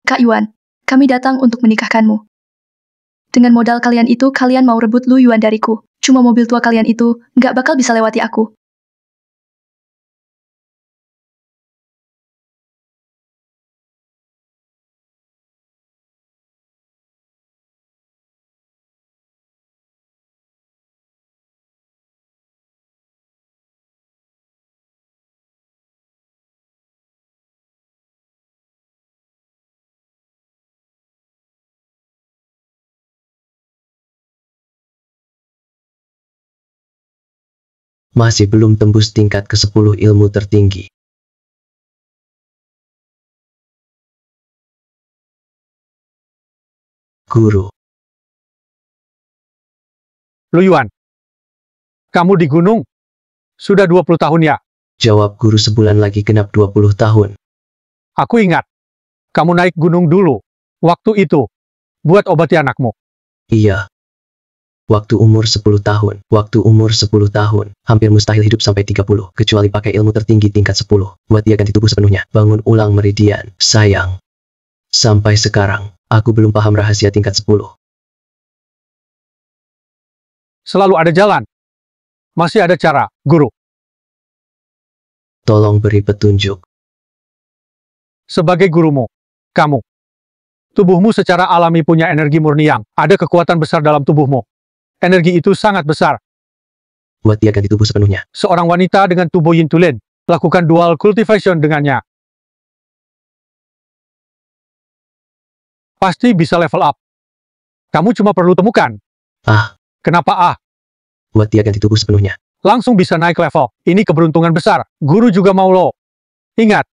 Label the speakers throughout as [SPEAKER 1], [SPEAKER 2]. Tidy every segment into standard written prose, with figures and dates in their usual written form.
[SPEAKER 1] Kak Yuan, kami datang untuk menikahkanmu. Dengan modal kalian itu, kalian mau rebut Lu Yuan dariku. Cuma mobil tua kalian itu, nggak bakal bisa lewati aku.
[SPEAKER 2] Masih belum tembus tingkat ke-10 ilmu tertinggi. Guru.
[SPEAKER 3] Lu Yuan, kamu di gunung? Sudah 20 tahun ya?
[SPEAKER 2] Jawab guru, sebulan lagi genap 20 tahun.
[SPEAKER 3] Aku ingat. Kamu naik gunung dulu. Waktu itu. Buat obati anakmu.
[SPEAKER 2] Iya. Waktu umur 10 tahun. Waktu umur 10 tahun. Hampir mustahil hidup sampai 30. Kecuali pakai ilmu tertinggi tingkat 10. Buat dia ganti tubuh sepenuhnya. Bangun ulang meridian. Sayang. Sampai sekarang, aku belum paham rahasia tingkat 10.
[SPEAKER 3] Selalu ada jalan. Masih ada cara, guru.
[SPEAKER 2] Tolong beri petunjuk.
[SPEAKER 3] Sebagai gurumu, kamu. Tubuhmu secara alami punya energi murni yang ada kekuatan besar dalam tubuhmu. Energi itu sangat besar.
[SPEAKER 2] Buat dia ganti tubuh sepenuhnya.
[SPEAKER 3] Seorang wanita dengan tubuh yin to lin, lakukan dual cultivation dengannya. Pasti bisa level up. Kamu cuma perlu temukan.
[SPEAKER 2] Ah.
[SPEAKER 3] Kenapa ah?
[SPEAKER 2] Buat dia ganti tubuh sepenuhnya.
[SPEAKER 3] Langsung bisa naik level. Ini keberuntungan besar. Guru juga mau lo. Ingat.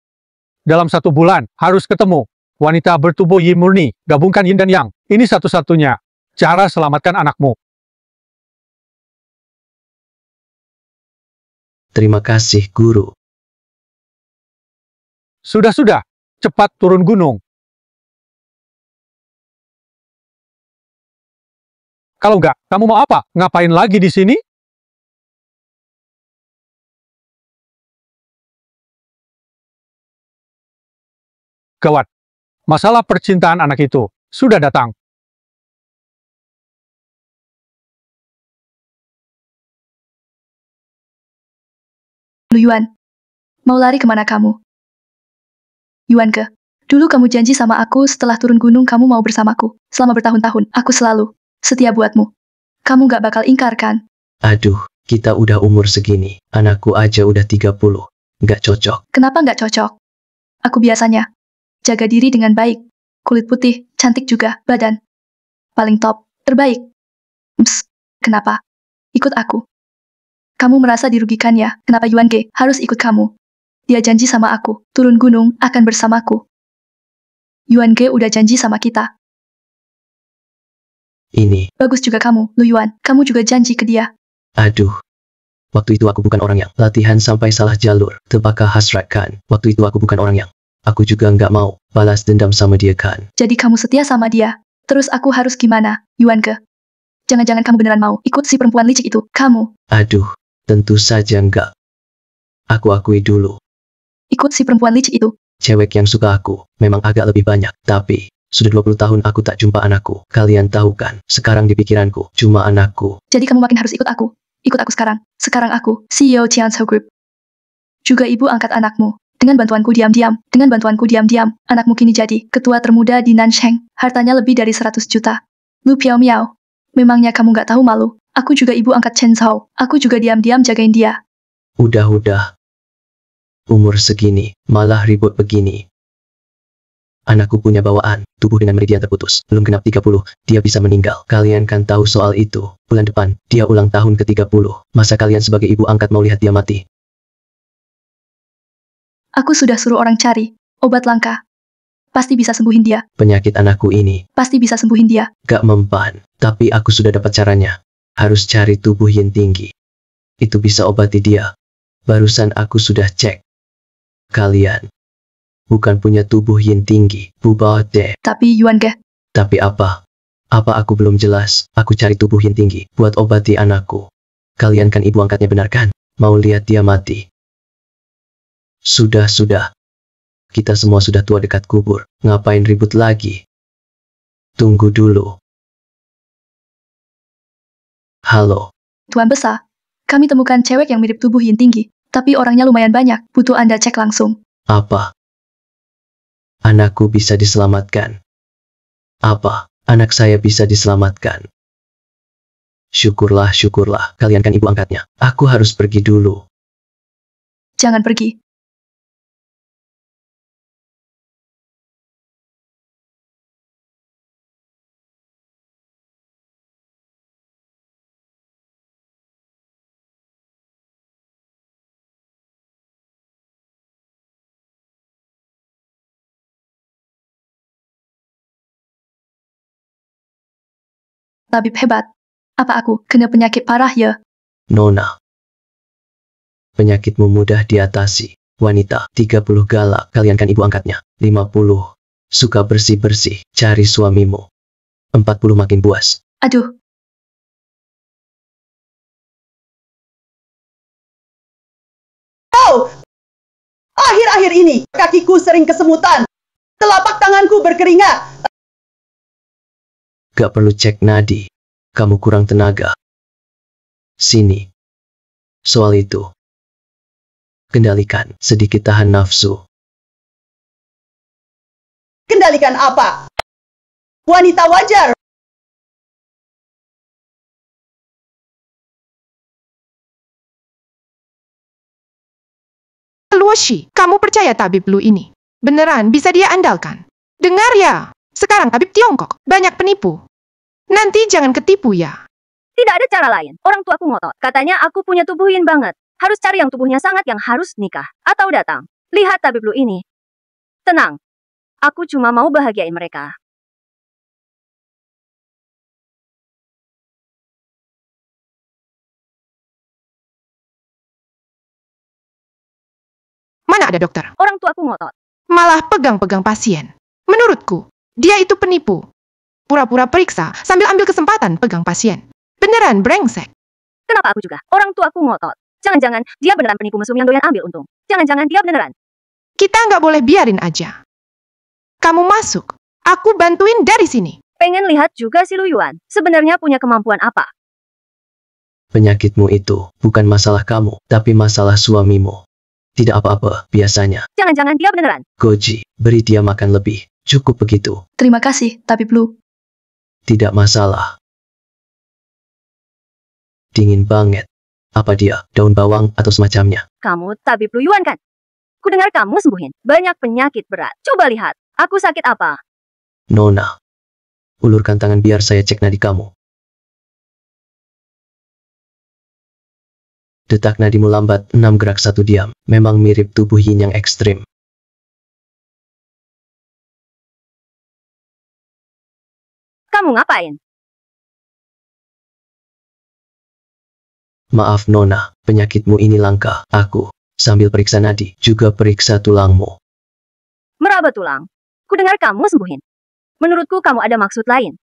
[SPEAKER 3] Dalam 1 bulan, harus ketemu. Wanita bertubuh yin murni, gabungkan yin dan yang. Ini satu-satunya cara selamatkan anakmu.
[SPEAKER 2] Terima kasih, guru.
[SPEAKER 3] Sudah-sudah. Cepat turun gunung. Kalau enggak, kamu mau apa? Ngapain lagi di sini? Gawat. Masalah percintaan anak itu sudah datang.
[SPEAKER 1] Lu Yuan, mau lari kemana kamu? Yuan ke? Dulu kamu janji sama aku setelah turun gunung kamu mau bersamaku. Selama bertahun-tahun, aku selalu setia buatmu. Kamu gak bakal ingkar kan?
[SPEAKER 2] Aduh, kita udah umur segini. Anakku aja udah 30. Nggak cocok.
[SPEAKER 1] Kenapa nggak cocok? Aku biasanya jaga diri dengan baik. Kulit putih, cantik juga, badan paling top, terbaik. Kenapa? Ikut aku. Kamu merasa dirugikan ya? Kenapa Yuan Ge harus ikut kamu? Dia janji sama aku, turun gunung akan bersamaku. Yuan Ge udah janji sama kita.
[SPEAKER 2] Ini.
[SPEAKER 1] Bagus juga kamu, Lu Yuan. Kamu juga janji ke dia.
[SPEAKER 2] Aduh. Waktu itu aku bukan orang yang latihan sampai salah jalur. Terbakar hasrat kan. Waktu itu aku bukan orang yang. Aku juga nggak mau balas dendam sama dia kan.
[SPEAKER 1] Jadi kamu setia sama dia. Terus aku harus gimana, Yuan Ge? Jangan-jangan kamu beneran mau ikut si perempuan licik itu, kamu?
[SPEAKER 2] Aduh, tentu saja nggak. Aku akui dulu.
[SPEAKER 1] Ikut si perempuan licik itu?
[SPEAKER 2] Cewek yang suka aku memang agak lebih banyak. Tapi, sudah 20 tahun aku tak jumpa anakku. Kalian tahu kan, sekarang di pikiranku cuma anakku.
[SPEAKER 1] Jadi kamu makin harus ikut aku. Ikut aku sekarang. Sekarang aku, CEO Tianzhou Group. Juga ibu angkat anakmu. Dengan bantuanku diam-diam, anakmu kini jadi ketua termuda di Nansheng. Hartanya lebih dari 100 juta. Lu Piao Miao. Memangnya kamu nggak tahu malu? Aku juga ibu angkat Chen Zhao. Aku juga diam-diam jagain dia.
[SPEAKER 2] Udah. Umur segini, malah ribut begini. Anakku punya bawaan, tubuh dengan meridian terputus. Belum genap 30, dia bisa meninggal. Kalian kan tahu soal itu. Bulan depan, dia ulang tahun ke-30. Masa kalian sebagai ibu angkat mau lihat dia mati?
[SPEAKER 1] Aku sudah suruh orang cari obat langka. Pasti bisa sembuhin dia.
[SPEAKER 2] Penyakit anakku ini.
[SPEAKER 1] Pasti bisa sembuhin dia.
[SPEAKER 2] Gak mempan, tapi aku sudah dapat caranya. Harus cari tubuh yin tinggi. Itu bisa obati dia. Barusan aku sudah cek. Kalian bukan punya tubuh yin tinggi, bubah deh.
[SPEAKER 1] Tapi Yuan Ge.
[SPEAKER 2] Tapi apa? Apa aku belum jelas? Aku cari tubuh yin tinggi buat obati anakku. Kalian kan ibu angkatnya, benar kan? Mau lihat dia mati? Sudah. Kita semua sudah tua dekat kubur. Ngapain ribut lagi? Tunggu dulu. Halo.
[SPEAKER 1] Tuan Besar, kami temukan cewek yang mirip tubuh Yin tinggi, tapi orangnya lumayan banyak, butuh Anda cek langsung.
[SPEAKER 2] Apa? Anakku bisa diselamatkan. Apa? Anak saya bisa diselamatkan. Syukurlah, syukurlah. Kalian kan ibu angkatnya. Aku harus pergi dulu.
[SPEAKER 1] Jangan pergi. Tabib hebat. Apa aku kena penyakit parah ya?
[SPEAKER 2] Nona. Penyakitmu mudah diatasi. Wanita, 30 galak. Kalian kan ibu angkatnya. 50. Suka bersih-bersih. Cari suamimu. 40 makin buas.
[SPEAKER 1] Aduh.
[SPEAKER 4] Oh! Akhir-akhir ini, kakiku sering kesemutan. Telapak tanganku berkeringat.
[SPEAKER 2] Gak perlu cek nadi. Kamu kurang tenaga. Sini. Soal itu. Kendalikan, sedikit tahan nafsu.
[SPEAKER 4] Kendalikan apa? Wanita wajar.
[SPEAKER 5] Luoshi, kamu percaya tabib Lu ini? Beneran bisa dia andalkan? Dengar ya, sekarang tabib Tiongkok banyak penipu. Nanti jangan ketipu ya.
[SPEAKER 6] Tidak ada cara lain. Orang tuaku ngotot. Katanya aku punya tubuh Yin banget. Harus cari yang tubuhnya sangat yang harus nikah. Atau datang. Lihat tabib Lu ini. Tenang. Aku cuma mau bahagiain mereka.
[SPEAKER 5] Mana ada dokter?
[SPEAKER 6] Orang tuaku ngotot.
[SPEAKER 5] Malah pegang-pegang pasien. Menurutku, dia itu penipu. Pura-pura periksa sambil ambil kesempatan pegang pasien. Beneran brengsek.
[SPEAKER 6] Kenapa aku juga? Orang tuaku ngotot. Jangan-jangan dia beneran penipu mesum yang doyan ambil untung. Jangan-jangan dia beneran.
[SPEAKER 5] Kita nggak boleh biarin aja. Kamu masuk. Aku bantuin dari sini.
[SPEAKER 6] Pengen lihat juga si Lu Yuan. Sebenarnya punya kemampuan apa?
[SPEAKER 2] Penyakitmu itu bukan masalah kamu, tapi masalah suamimu. Tidak apa-apa, biasanya.
[SPEAKER 6] Jangan-jangan dia beneran.
[SPEAKER 2] Goji, beri dia makan lebih. Cukup begitu.
[SPEAKER 1] Terima kasih, Tabib Lu.
[SPEAKER 2] Tidak masalah. Dingin banget. Apa dia, daun bawang atau semacamnya?
[SPEAKER 6] Kamu tabib Lu Yuan kan? Kudengar kamu sembuhin banyak penyakit berat. Coba lihat, aku sakit apa?
[SPEAKER 2] Nona. Ulurkan tangan biar saya cek nadi kamu. Detak nadimu lambat, 6 gerak 1 diam. Memang mirip tubuh Yin yang ekstrim.
[SPEAKER 6] Kamu ngapain?
[SPEAKER 2] Maaf Nona, penyakitmu ini langka. Aku, sambil periksa nadi, juga periksa tulangmu.
[SPEAKER 6] Meraba tulang. Kudengar kamu sembuhin. Menurutku kamu ada maksud lain.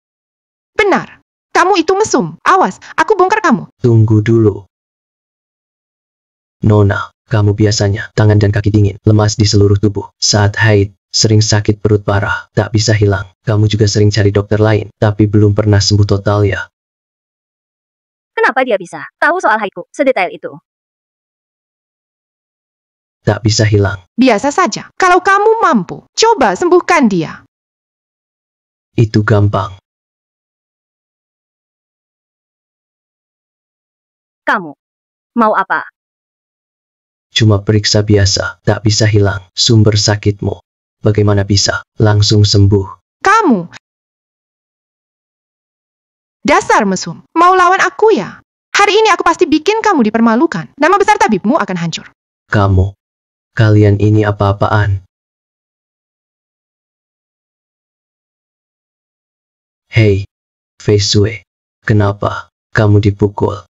[SPEAKER 5] Benar. Kamu itu mesum. Awas, aku bongkar kamu.
[SPEAKER 2] Tunggu dulu. Nona, kamu biasanya tangan dan kaki dingin, lemas di seluruh tubuh. Saat haid, sering sakit perut parah, tak bisa hilang. Kamu juga sering cari dokter lain, tapi belum pernah sembuh total ya.
[SPEAKER 6] Kenapa dia bisa tahu soal haidku sedetail itu?
[SPEAKER 2] Tak bisa hilang.
[SPEAKER 5] Biasa saja. Kalau kamu mampu, coba sembuhkan dia.
[SPEAKER 2] Itu gampang.
[SPEAKER 6] Kamu mau apa?
[SPEAKER 2] Cuma periksa biasa, tak bisa hilang sumber sakitmu. Bagaimana bisa langsung sembuh?
[SPEAKER 5] Kamu. Dasar mesum. Mau lawan aku ya? Hari ini aku pasti bikin kamu dipermalukan. Nama besar tabibmu akan hancur.
[SPEAKER 2] Kamu. Kalian ini apa-apaan? Hei, Fei Sui. Kenapa kamu dipukul?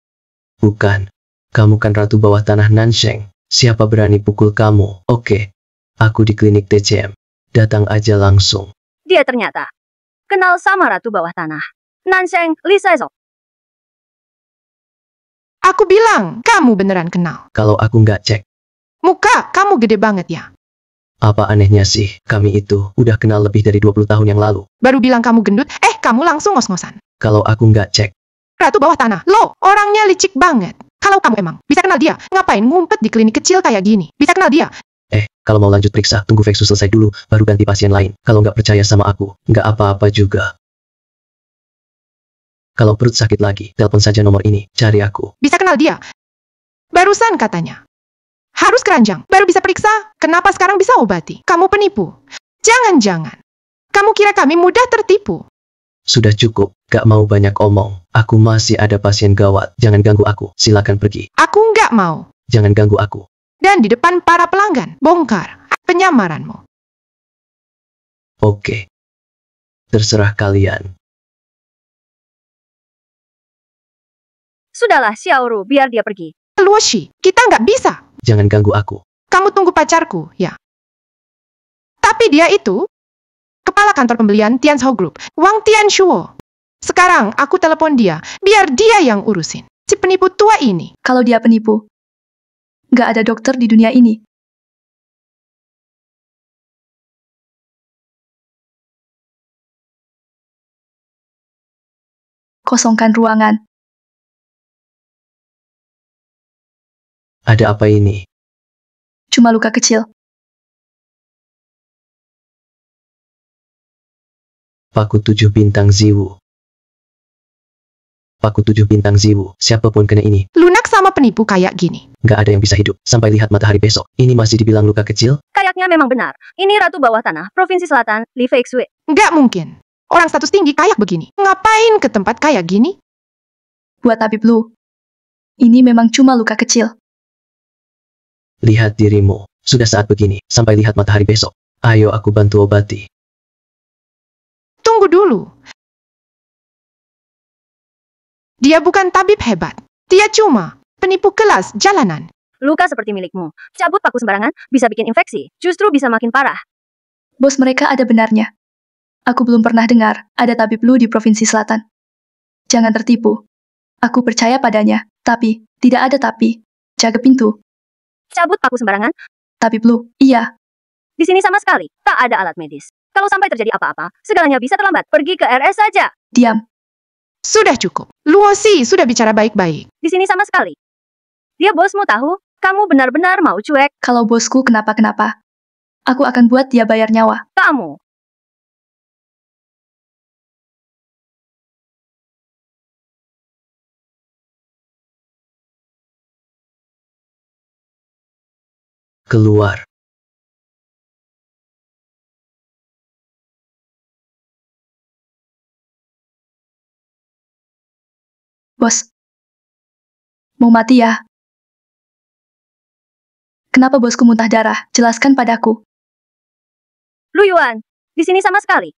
[SPEAKER 2] Bukan. Kamu kan ratu bawah tanah Nansheng. Siapa berani pukul kamu? Oke. Aku di klinik TCM. Datang aja langsung.
[SPEAKER 6] Dia ternyata kenal sama ratu bawah tanah. Nansheng Li Saizong.
[SPEAKER 5] Aku bilang, kamu beneran kenal.
[SPEAKER 2] Kalau aku nggak cek,
[SPEAKER 5] Muka kamu gede banget ya.
[SPEAKER 2] Apa anehnya sih, kami itu udah kenal lebih dari 20 tahun yang lalu.
[SPEAKER 5] Baru bilang kamu gendut, kamu langsung ngos-ngosan.
[SPEAKER 2] Kalau aku nggak cek,
[SPEAKER 5] Ratu bawah tanah, lo orangnya licik banget. Kalau kamu emang bisa kenal dia, ngapain ngumpet di klinik kecil kayak gini? Bisa kenal dia?
[SPEAKER 2] kalau mau lanjut periksa, tunggu Vexus selesai dulu, baru ganti pasien lain. Kalau nggak percaya sama aku, nggak apa-apa juga. Kalau perut sakit lagi, telepon saja nomor ini, cari aku.
[SPEAKER 5] Bisa kenal dia? Barusan katanya. Harus keranjang, baru bisa periksa. Kenapa sekarang bisa obati? Kamu penipu. Jangan-jangan. Kamu kira kami mudah tertipu?
[SPEAKER 2] Sudah cukup, gak mau banyak omong. Aku masih ada pasien gawat, jangan ganggu aku, silakan pergi.
[SPEAKER 5] Aku nggak mau.
[SPEAKER 2] Jangan ganggu aku.
[SPEAKER 5] Dan di depan para pelanggan, bongkar penyamaranmu.
[SPEAKER 2] Oke. Terserah kalian.
[SPEAKER 6] Sudahlah, Xiaoru, biar dia pergi.
[SPEAKER 5] Luoshi, kita nggak bisa.
[SPEAKER 2] Jangan ganggu aku.
[SPEAKER 5] Kamu tunggu pacarku, ya. Tapi dia itu kepala kantor pembelian Tianzhou Group, Wang Tianshuo. Sekarang aku telepon dia, biar dia yang urusin. Si penipu tua ini.
[SPEAKER 1] Kalau dia penipu, nggak ada dokter di dunia ini. Kosongkan ruangan.
[SPEAKER 2] Ada apa ini?
[SPEAKER 1] Cuma luka kecil.
[SPEAKER 2] Paku 7 bintang Ziwu. Paku 7 bintang Ziwu, siapapun kena ini,
[SPEAKER 5] Lunak sama penipu kayak gini.
[SPEAKER 2] nggak ada yang bisa hidup, sampai lihat matahari besok. Ini masih dibilang luka kecil?
[SPEAKER 6] Kayaknya memang benar. Ini Ratu Bawah Tanah, Provinsi Selatan, Li Feixue.
[SPEAKER 5] Nggak mungkin. Orang status tinggi kayak begini. Ngapain ke tempat kayak gini?
[SPEAKER 1] Buat tabib Lu, ini memang cuma luka kecil.
[SPEAKER 2] Lihat dirimu, sudah saat begini, sampai lihat matahari besok. Ayo aku bantu obati.
[SPEAKER 5] Tunggu dulu. Dia bukan tabib hebat. Dia cuma penipu kelas jalanan.
[SPEAKER 6] Luka seperti milikmu. Cabut paku sembarangan, bisa bikin infeksi. Justru bisa makin parah.
[SPEAKER 1] Bos mereka ada benarnya. Aku belum pernah dengar ada tabib Lu di Provinsi Selatan. Jangan tertipu. Aku percaya padanya, tapi tidak ada tapi. Jaga pintu.
[SPEAKER 6] Cabut paku sembarangan.
[SPEAKER 1] Tabib Lu, iya.
[SPEAKER 6] Di sini sama sekali, tak ada alat medis. Kalau sampai terjadi apa-apa, segalanya bisa terlambat. Pergi ke RS saja.
[SPEAKER 1] Diam.
[SPEAKER 5] Sudah cukup. Luosi sudah bicara baik-baik.
[SPEAKER 6] Di sini sama sekali. Dia bosmu tahu, kamu benar-benar mau cuek.
[SPEAKER 1] Kalau bosku kenapa-kenapa, aku akan buat dia bayar nyawa.
[SPEAKER 6] Kamu.
[SPEAKER 2] Keluar.
[SPEAKER 1] Bos. Mau mati ya? Kenapa bosku muntah darah? Jelaskan padaku.
[SPEAKER 6] Lu Yuan, di sini sama sekali.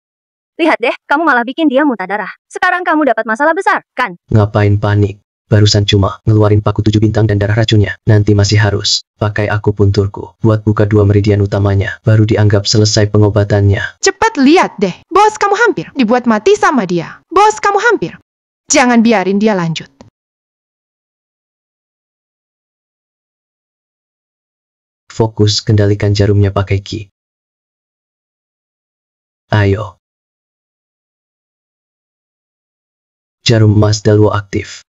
[SPEAKER 6] Lihat deh, kamu malah bikin dia muntah darah. Sekarang kamu dapat masalah besar, kan?
[SPEAKER 2] Ngapain panik? Barusan cuma ngeluarin paku 7 bintang dan darah racunnya. Nanti masih harus pakai akupunturku buat buka 2 meridian utamanya. Baru dianggap selesai pengobatannya.
[SPEAKER 5] Cepat lihat deh. Bos kamu hampir dibuat mati sama dia. Bos kamu hampir. Jangan biarin dia lanjut.
[SPEAKER 2] Fokus kendalikan jarumnya pakai Ki. Ayo. Jarum emas Dalwo aktif.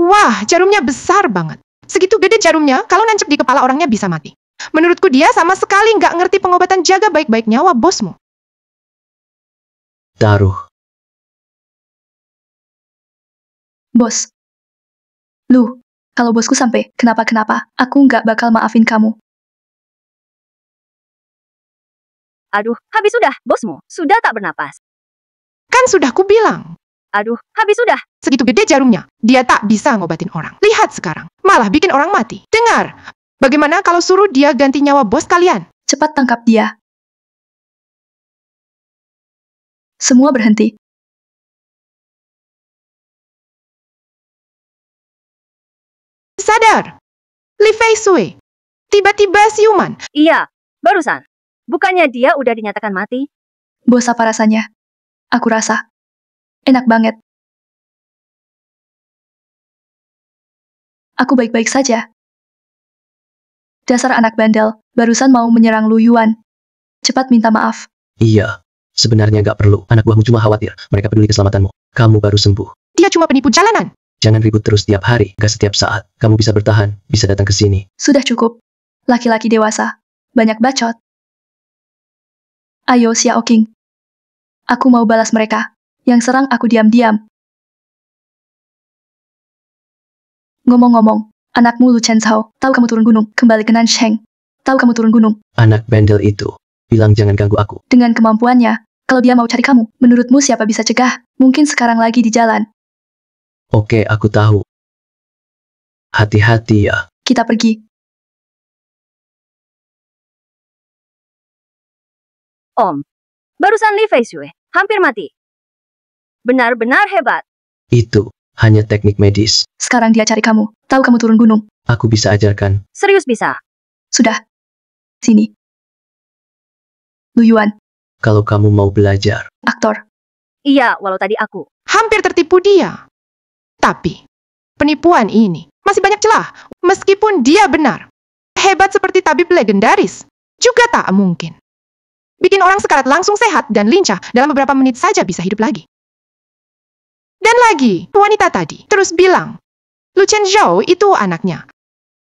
[SPEAKER 5] Wah, jarumnya besar banget. Segitu gede jarumnya, kalau nancep di kepala orangnya bisa mati. Menurutku dia sama sekali nggak ngerti pengobatan. Jaga baik-baik nyawa bosmu.
[SPEAKER 2] Taruh.
[SPEAKER 1] Bos. Lu, kalau bosku sampai kenapa-kenapa, aku nggak bakal maafin kamu.
[SPEAKER 6] Aduh, habis sudah, bosmu. Sudah tak bernapas.
[SPEAKER 5] Kan sudah kubilang.
[SPEAKER 6] Aduh, habis sudah.
[SPEAKER 5] Segitu gede jarumnya, dia tak bisa ngobatin orang. Lihat sekarang, malah bikin orang mati. Dengar, bagaimana kalau suruh dia ganti nyawa bos kalian?
[SPEAKER 1] Cepat tangkap dia. Semua berhenti.
[SPEAKER 5] Sadar. Li Feixue. Tiba-tiba siuman.
[SPEAKER 6] Iya, barusan. Bukannya dia udah dinyatakan mati?
[SPEAKER 1] Bos apa rasanya? Aku rasa. Enak banget. Aku baik-baik saja. Dasar anak bandel, barusan mau menyerang Lu Yuan. Cepat minta maaf.
[SPEAKER 2] Iya, sebenarnya nggak perlu. Anak buahmu cuma khawatir. Mereka peduli keselamatanmu. Kamu baru sembuh.
[SPEAKER 5] Dia cuma penipu jalanan.
[SPEAKER 2] Jangan ribut terus tiap hari, gak setiap saat. Kamu bisa bertahan, bisa datang ke sini.
[SPEAKER 1] Sudah cukup. Laki-laki dewasa. Banyak bacot. Ayo Xiao King. Aku mau balas mereka. Yang serang aku diam-diam. Ngomong-ngomong, anakmu Lu Chenzhao, tahu kamu turun gunung, kembali ke Nansheng. Tahu kamu turun gunung.
[SPEAKER 2] Anak bandel itu, bilang jangan ganggu aku.
[SPEAKER 1] Dengan kemampuannya, kalau dia mau cari kamu, menurutmu siapa bisa cegah? Mungkin sekarang lagi di jalan.
[SPEAKER 2] Oke, aku tahu. Hati-hati ya.
[SPEAKER 1] Kita pergi.
[SPEAKER 6] Om, barusan Li Feishui hampir mati. Benar-benar hebat.
[SPEAKER 2] Itu hanya teknik medis.
[SPEAKER 1] Sekarang dia cari kamu. Tahu kamu turun gunung.
[SPEAKER 2] Aku bisa ajarkan.
[SPEAKER 6] Serius bisa.
[SPEAKER 1] Sudah. Sini. Lu Yuan,
[SPEAKER 2] Kalau kamu mau belajar.
[SPEAKER 1] aktor.
[SPEAKER 6] Iya, walau tadi aku.
[SPEAKER 5] Hampir tertipu dia. Tapi, penipuan ini masih banyak celah. Meskipun dia benar. Hebat seperti tabib legendaris. Juga tak mungkin. Bikin orang sekarat langsung sehat dan lincah dalam beberapa menit saja bisa hidup lagi. Dan lagi, wanita tadi terus bilang, Lu Chenzhou itu anaknya.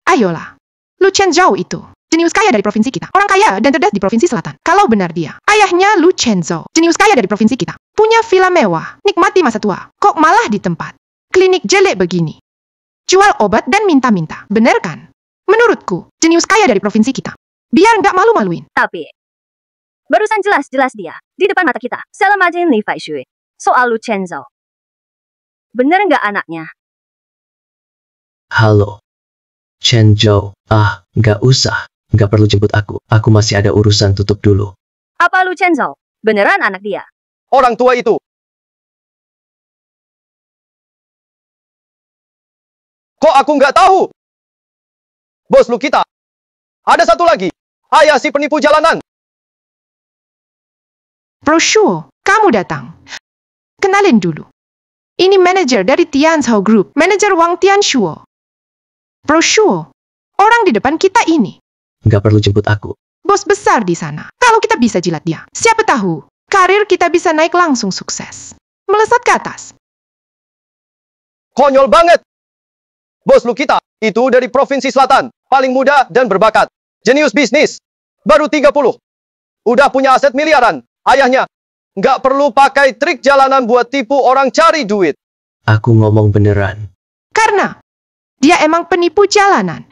[SPEAKER 5] Ayolah, Lu Chenzhou itu jenius kaya dari provinsi kita. Orang kaya dan cerdas di provinsi selatan. Kalau benar dia, ayahnya Lu Chenzhou, jenius kaya dari provinsi kita. Punya villa mewah, nikmati masa tua. Kok malah di tempat klinik jelek begini. Jual obat dan minta-minta. Bener kan? Menurutku, jenius kaya dari provinsi kita. Biar nggak malu-maluin.
[SPEAKER 6] Tapi, barusan jelas-jelas dia di depan mata kita selamatin Li Feishui soal Lu Chenzhou. Bener nggak anaknya?
[SPEAKER 2] Halo. Chenzhou. Nggak usah. Nggak perlu jemput aku. Aku masih ada urusan, tutup dulu.
[SPEAKER 6] Apa Lu Chenzhou beneran anak dia?
[SPEAKER 7] Orang tua itu. Kok aku nggak tahu? Bos lu kita. Ada satu lagi. Ayah si penipu jalanan.
[SPEAKER 5] Bro Shuo, kamu datang. Kenalin dulu. Ini manajer dari Tianzhou Group, manajer Wang Tianshuo. Bro Shuo, orang di depan kita ini.
[SPEAKER 2] Nggak perlu jemput aku.
[SPEAKER 5] Bos besar di sana. Kalau kita bisa jilat dia, siapa tahu, karir kita bisa naik langsung sukses. Melesat ke atas.
[SPEAKER 7] Konyol banget. Bos lu kita itu dari Provinsi Selatan. Paling muda dan berbakat. Jenius bisnis. Baru 30. Udah punya aset miliaran. Ayahnya nggak perlu pakai trik jalanan buat tipu orang cari duit.
[SPEAKER 2] Aku ngomong beneran.
[SPEAKER 5] Karena dia emang penipu jalanan.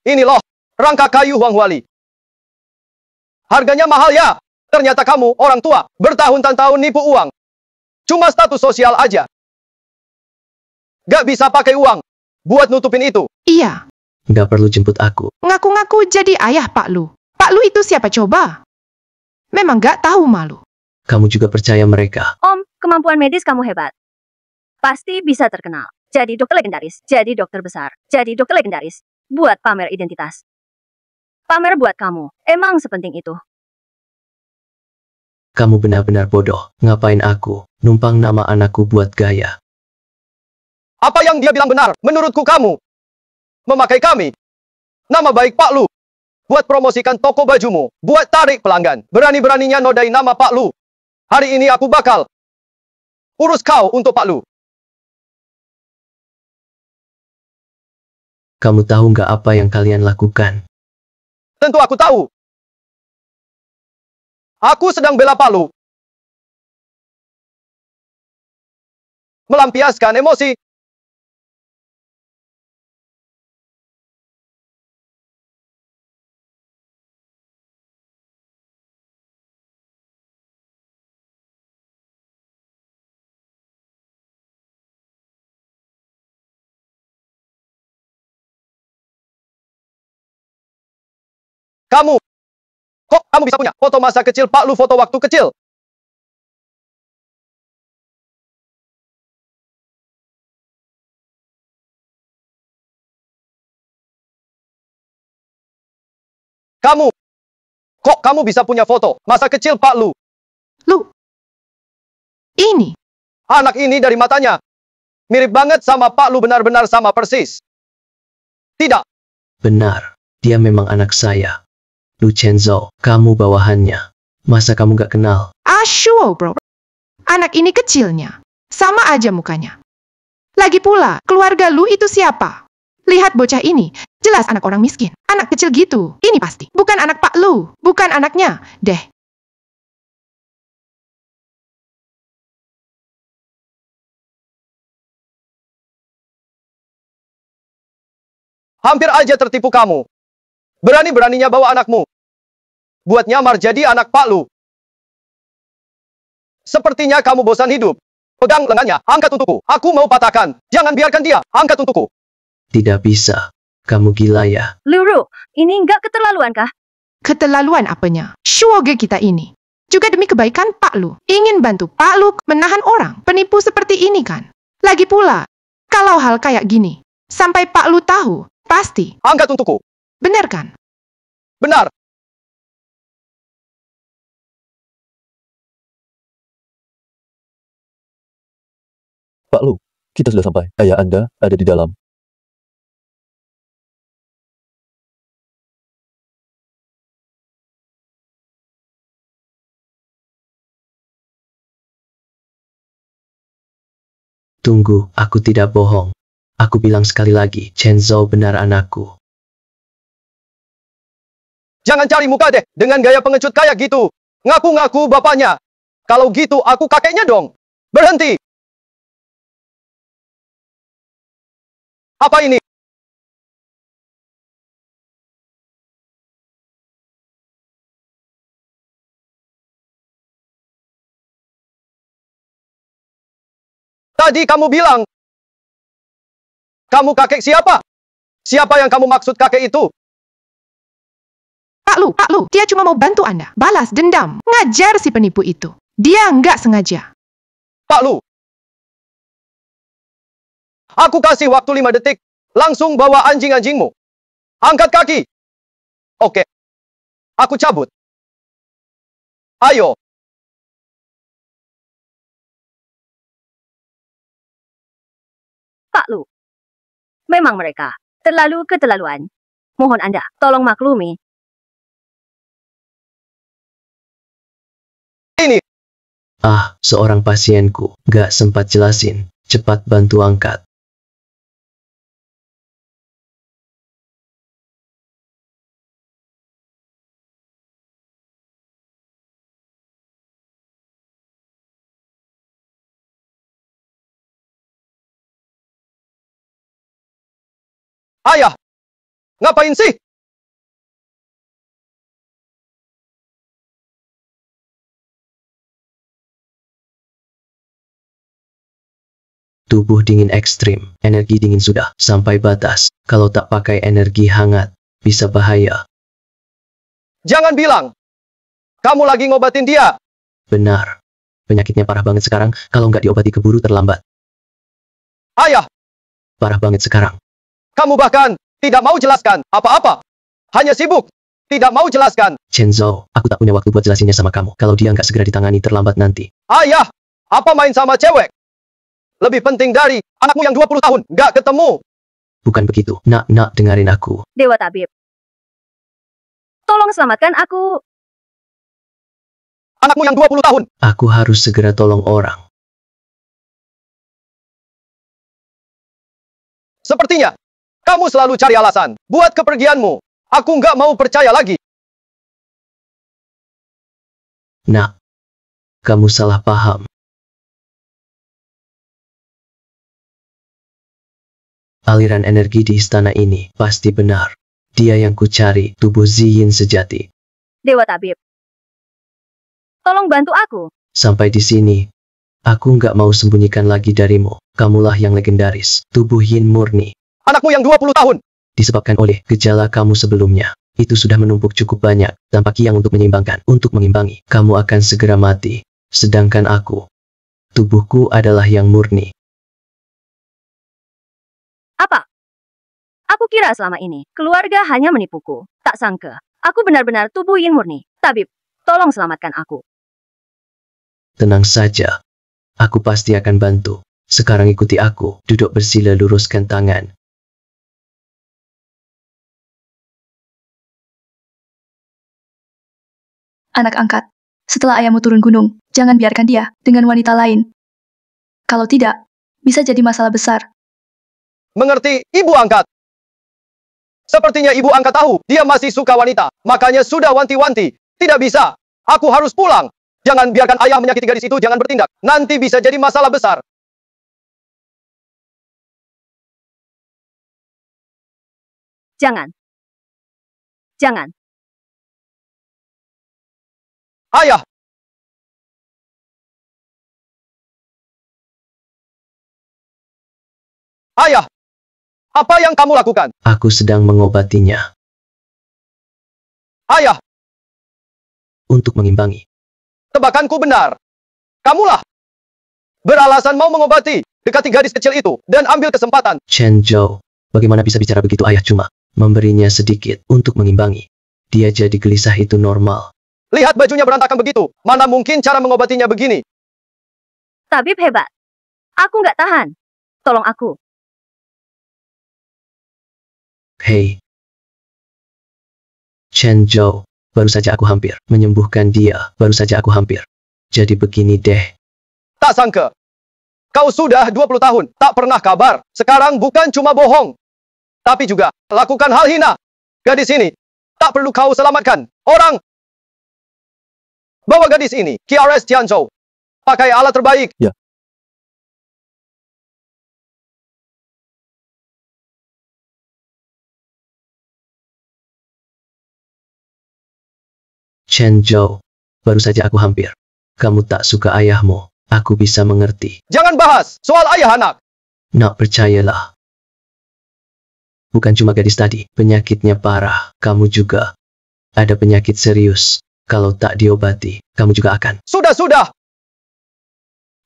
[SPEAKER 7] Ini loh, rangka kayu Huang Wali. Harganya mahal ya. Ternyata kamu, orang tua, bertahun-tahun nipu uang. Cuma status sosial aja. Gak bisa pakai uang buat nutupin itu.
[SPEAKER 5] Iya,
[SPEAKER 2] Nggak perlu jemput aku.
[SPEAKER 5] ngaku-ngaku jadi ayah Pak Lu. Pak Lu itu siapa coba? Memang gak tahu malu.
[SPEAKER 2] Kamu juga percaya mereka.
[SPEAKER 6] Om, kemampuan medis kamu hebat. Pasti bisa terkenal. Jadi dokter legendaris, jadi dokter besar, jadi dokter legendaris. Buat pamer identitas. Pamer buat kamu, emang sepenting itu.
[SPEAKER 2] Kamu benar-benar bodoh. Ngapain aku numpang nama anakku buat gaya?
[SPEAKER 7] Apa yang dia bilang benar, menurutku kamu. Memakai kami. Nama baik Pak Lu. Buat promosikan toko bajumu. Buat tarik pelanggan. Berani-beraninya nodai nama Pak Lu. Hari ini aku bakal urus kau untuk Pak Lu.
[SPEAKER 2] Kamu tahu nggak apa yang kalian lakukan?
[SPEAKER 7] Tentu aku tahu. Aku sedang bela Pak Lu. Melampiaskan emosi. Kamu. Kok kamu bisa punya foto masa kecil Pak Lu, foto waktu kecil? Kamu. Kok kamu bisa punya foto masa kecil Pak Lu?
[SPEAKER 5] Lu, ini
[SPEAKER 7] Anak ini dari matanya. Mirip banget sama Pak Lu, benar-benar sama persis. Tidak.
[SPEAKER 2] Benar, dia memang anak saya. Lu Chenzhou, kamu bawahannya. Masa kamu gak kenal?
[SPEAKER 5] Sure, bro. Anak ini kecilnya. Sama aja mukanya. Lagi pula, keluarga lu itu siapa? Lihat bocah ini. Jelas anak orang miskin. Anak kecil gitu. Ini pasti. Bukan anak Pak Lu. Bukan anaknya. Deh.
[SPEAKER 7] Hampir aja tertipu kamu. Berani-beraninya bawa anakmu. Buat nyamar jadi anak Pak Lu. Sepertinya kamu bosan hidup. Pegang lengannya, angkat untukku. Aku mau patahkan. Jangan biarkan dia, angkat untukku.
[SPEAKER 2] Tidak bisa. Kamu gila ya?
[SPEAKER 6] Liu Ru, ini nggak keterlaluan kah?
[SPEAKER 5] Keterlaluan apanya? Shuoge kita ini. Juga demi kebaikan Pak Lu. Ingin bantu Pak Lu menahan orang. Penipu seperti ini kan. Lagi pula, kalau hal kayak gini, sampai Pak Lu tahu, pasti.
[SPEAKER 7] Angkat untukku.
[SPEAKER 5] Benar kan?
[SPEAKER 7] Benar.
[SPEAKER 8] Pak Lu, kita sudah sampai. Ayah Anda ada di dalam.
[SPEAKER 2] Tunggu, aku tidak bohong. Aku bilang sekali lagi, Chenzhou benar anakku.
[SPEAKER 7] Jangan cari muka deh, dengan gaya pengecut kayak gitu. Ngaku-ngaku bapaknya. Kalau gitu aku kakeknya dong. Berhenti. Apa ini? Tadi kamu bilang, kamu kakek siapa? Siapa yang kamu maksud kakek itu?
[SPEAKER 5] Pak Lu, dia cuma mau bantu Anda. Balas dendam. Ngajar si penipu itu. Dia nggak sengaja.
[SPEAKER 7] Pak Lu. Aku kasih waktu 5 detik. Langsung bawa anjing-anjingmu. Angkat kaki. Oke. Aku cabut. Ayo.
[SPEAKER 6] Pak Lu. Memang mereka terlalu keterlaluan. Mohon Anda, tolong maklumi.
[SPEAKER 7] Ini.
[SPEAKER 2] Seorang pasienku. Gak sempat jelasin. Cepat bantu angkat.
[SPEAKER 7] Ayah. Ngapain sih?
[SPEAKER 2] Tubuh dingin ekstrim, energi dingin sudah sampai batas. Kalau tak pakai energi hangat, bisa bahaya.
[SPEAKER 7] Jangan bilang. Kamu lagi ngobatin dia.
[SPEAKER 2] Benar. Penyakitnya parah banget sekarang, kalau nggak diobati keburu terlambat.
[SPEAKER 7] Ayah.
[SPEAKER 2] Parah banget sekarang.
[SPEAKER 7] Kamu bahkan tidak mau jelaskan apa-apa. Hanya sibuk. Tidak mau jelaskan.
[SPEAKER 2] Chenzhou, aku tak punya waktu buat jelasinnya sama kamu. Kalau dia nggak segera ditangani terlambat nanti.
[SPEAKER 7] Ayah. Apa main sama cewek? Lebih penting dari anakmu yang 20 tahun nggak ketemu.
[SPEAKER 2] Bukan begitu. Nak, dengerin aku.
[SPEAKER 6] Dewa Tabib. Tolong selamatkan aku.
[SPEAKER 7] Anakmu yang 20 tahun.
[SPEAKER 2] Aku harus segera tolong orang.
[SPEAKER 7] Sepertinya, kamu selalu cari alasan buat kepergianmu. Aku nggak mau percaya lagi.
[SPEAKER 2] Nak, kamu salah paham. Aliran energi di istana ini pasti benar. Dia yang kucari, tubuh Ziyin sejati.
[SPEAKER 6] Dewa Tabib. Tolong bantu aku.
[SPEAKER 2] Sampai di sini, aku nggak mau sembunyikan lagi darimu. Kamulah yang legendaris, tubuh Yin murni.
[SPEAKER 7] Anakmu yang 20 tahun.
[SPEAKER 2] Disebabkan oleh gejala kamu sebelumnya. Itu sudah menumpuk cukup banyak, tanpa Kiang untuk menyeimbangkan. Untuk mengimbangi, kamu akan segera mati. Sedangkan aku, tubuhku adalah yang murni.
[SPEAKER 6] Apa? Aku kira selama ini, keluarga hanya menipuku. Tak sangka, aku benar-benar tubuh Yin murni. Tabib, tolong selamatkan aku.
[SPEAKER 2] Tenang saja. Aku pasti akan bantu. Sekarang ikuti aku. Duduk bersila, luruskan tangan.
[SPEAKER 1] Anak angkat, setelah ayahmu turun gunung, jangan biarkan dia dengan wanita lain. Kalau tidak, bisa jadi masalah besar.
[SPEAKER 7] Mengerti, Ibu angkat? Sepertinya Ibu angkat tahu, dia masih suka wanita. Makanya sudah wanti-wanti. Tidak bisa. Aku harus pulang. Jangan biarkan ayah menyakiti gadis itu, jangan bertindak. Nanti bisa jadi masalah besar.
[SPEAKER 6] Jangan. Jangan.
[SPEAKER 7] Ayah! Ayah! Apa yang kamu lakukan?
[SPEAKER 2] Aku sedang mengobatinya.
[SPEAKER 7] Ayah!
[SPEAKER 2] Untuk mengimbangi.
[SPEAKER 7] Tebakanku benar. Kamulah beralasan mau mengobati. Dekati gadis kecil itu dan ambil kesempatan.
[SPEAKER 2] Chen Zhou, bagaimana bisa bicara begitu? Ayah cuma memberinya sedikit untuk mengimbangi. Dia jadi gelisah, itu normal.
[SPEAKER 7] Lihat bajunya berantakan begitu. Mana mungkin cara mengobatinya begini?
[SPEAKER 6] Tabib hebat. Aku nggak tahan. Tolong aku.
[SPEAKER 2] Hei. Chen Zhou, baru saja aku hampir menyembuhkan dia. Baru saja aku hampir. Jadi begini deh.
[SPEAKER 7] Tak sangka. Kau sudah 20 tahun, tak pernah kabar. Sekarang bukan cuma bohong, tapi juga lakukan hal hina. Gadis ini, tak perlu kau selamatkan. Orang, bawa gadis ini, KRS Tianzhou. Pakai alat terbaik.
[SPEAKER 8] Ya.
[SPEAKER 2] Chen Zhou, baru saja aku hampir. Kamu tak suka ayahmu. Aku bisa mengerti.
[SPEAKER 7] Jangan bahas soal ayah anak.
[SPEAKER 2] Nak percayalah. Bukan cuma gadis tadi, penyakitnya parah. Kamu juga ada penyakit serius. Kalau tak diobati, kamu juga akan.
[SPEAKER 7] Sudah.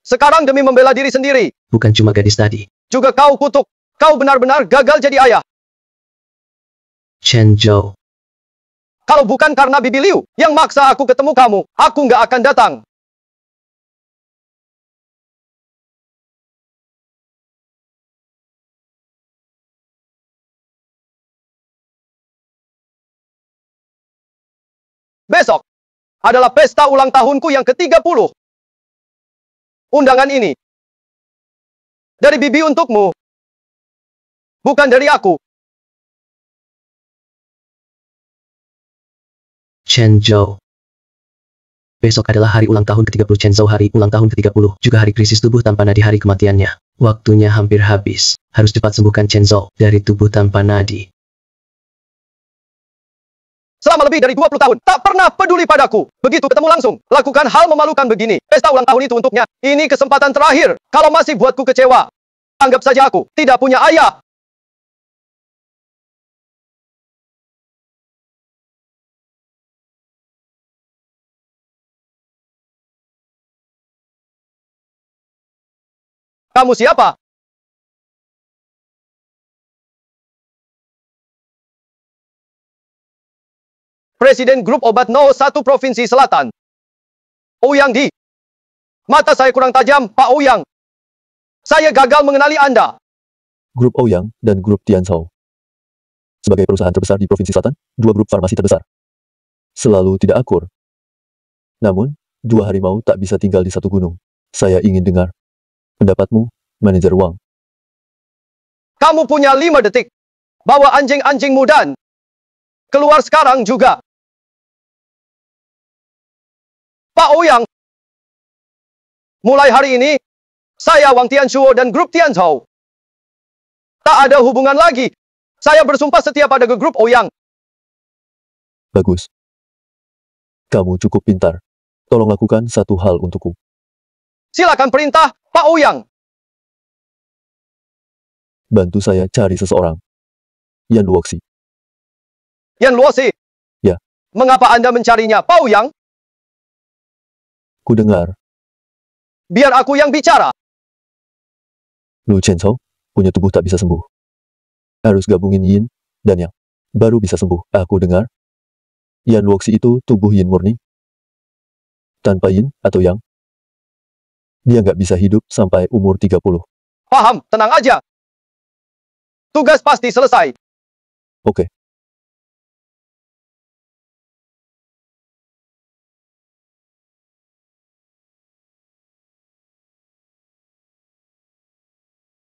[SPEAKER 7] Sekarang demi membela diri sendiri.
[SPEAKER 2] Bukan cuma gadis tadi.
[SPEAKER 7] Juga kau kutuk. Kau benar-benar gagal jadi ayah.
[SPEAKER 2] Chen Zhou,
[SPEAKER 7] Kalau bukan karena Bibi Liu yang maksa aku ketemu kamu, aku nggak akan datang. Besok adalah pesta ulang tahunku yang ke-30. Undangan ini dari Bibi untukmu, bukan dari aku.
[SPEAKER 2] Chen Zhou. Besok adalah hari ulang tahun ke-30 Chen Zhou, hari ulang tahun ke-30, juga hari krisis tubuh tanpa nadi, hari kematiannya. Waktunya hampir habis. Harus cepat sembuhkan Chen Zhou dari tubuh tanpa nadi.
[SPEAKER 7] Selama lebih dari 20 tahun, tak pernah peduli padaku. Begitu ketemu langsung, lakukan hal memalukan begini. Pesta ulang tahun itu untuknya. Ini kesempatan terakhir. Kalau masih buatku kecewa, anggap saja aku tidak punya ayah. Kamu siapa? Presiden Grup Obat 01 Provinsi Selatan. Ouyang Di. Mata saya kurang tajam, Pak Ouyang. Saya gagal mengenali Anda.
[SPEAKER 8] Grup Ouyang dan Grup Tianzhou. Sebagai perusahaan terbesar di Provinsi Selatan, dua grup farmasi terbesar. Selalu tidak akur. Namun, dua harimau tak bisa tinggal di satu gunung. Saya ingin dengar pendapatmu, Manajer Wang.
[SPEAKER 7] Kamu punya 5 detik. Bawa anjing-anjingmu dan keluar sekarang juga. Pak Ouyang. Mulai hari ini, saya Wang Tianshuo dan Grup Tianzhou tak ada hubungan lagi. Saya bersumpah setia pada Grup Ouyang.
[SPEAKER 8] Bagus. Kamu cukup pintar. Tolong lakukan satu hal untukku.
[SPEAKER 7] Silakan perintah, Pak Ouyang.
[SPEAKER 8] Bantu saya cari seseorang. Yan Luoxi.
[SPEAKER 7] Yan Luoxi.
[SPEAKER 8] Ya.
[SPEAKER 7] Mengapa Anda mencarinya, Pak Ouyang?
[SPEAKER 8] Ku dengar,
[SPEAKER 7] Biar aku yang bicara.
[SPEAKER 8] Lu Chenzhou punya tubuh tak bisa sembuh. Harus gabungin Yin dan Yang, baru bisa sembuh. Aku dengar, Yan Luoxi itu tubuh Yin murni. Tanpa Yin atau Yang, dia nggak bisa hidup sampai umur 30.
[SPEAKER 7] Paham, tenang aja. Tugas pasti selesai.
[SPEAKER 8] Oke.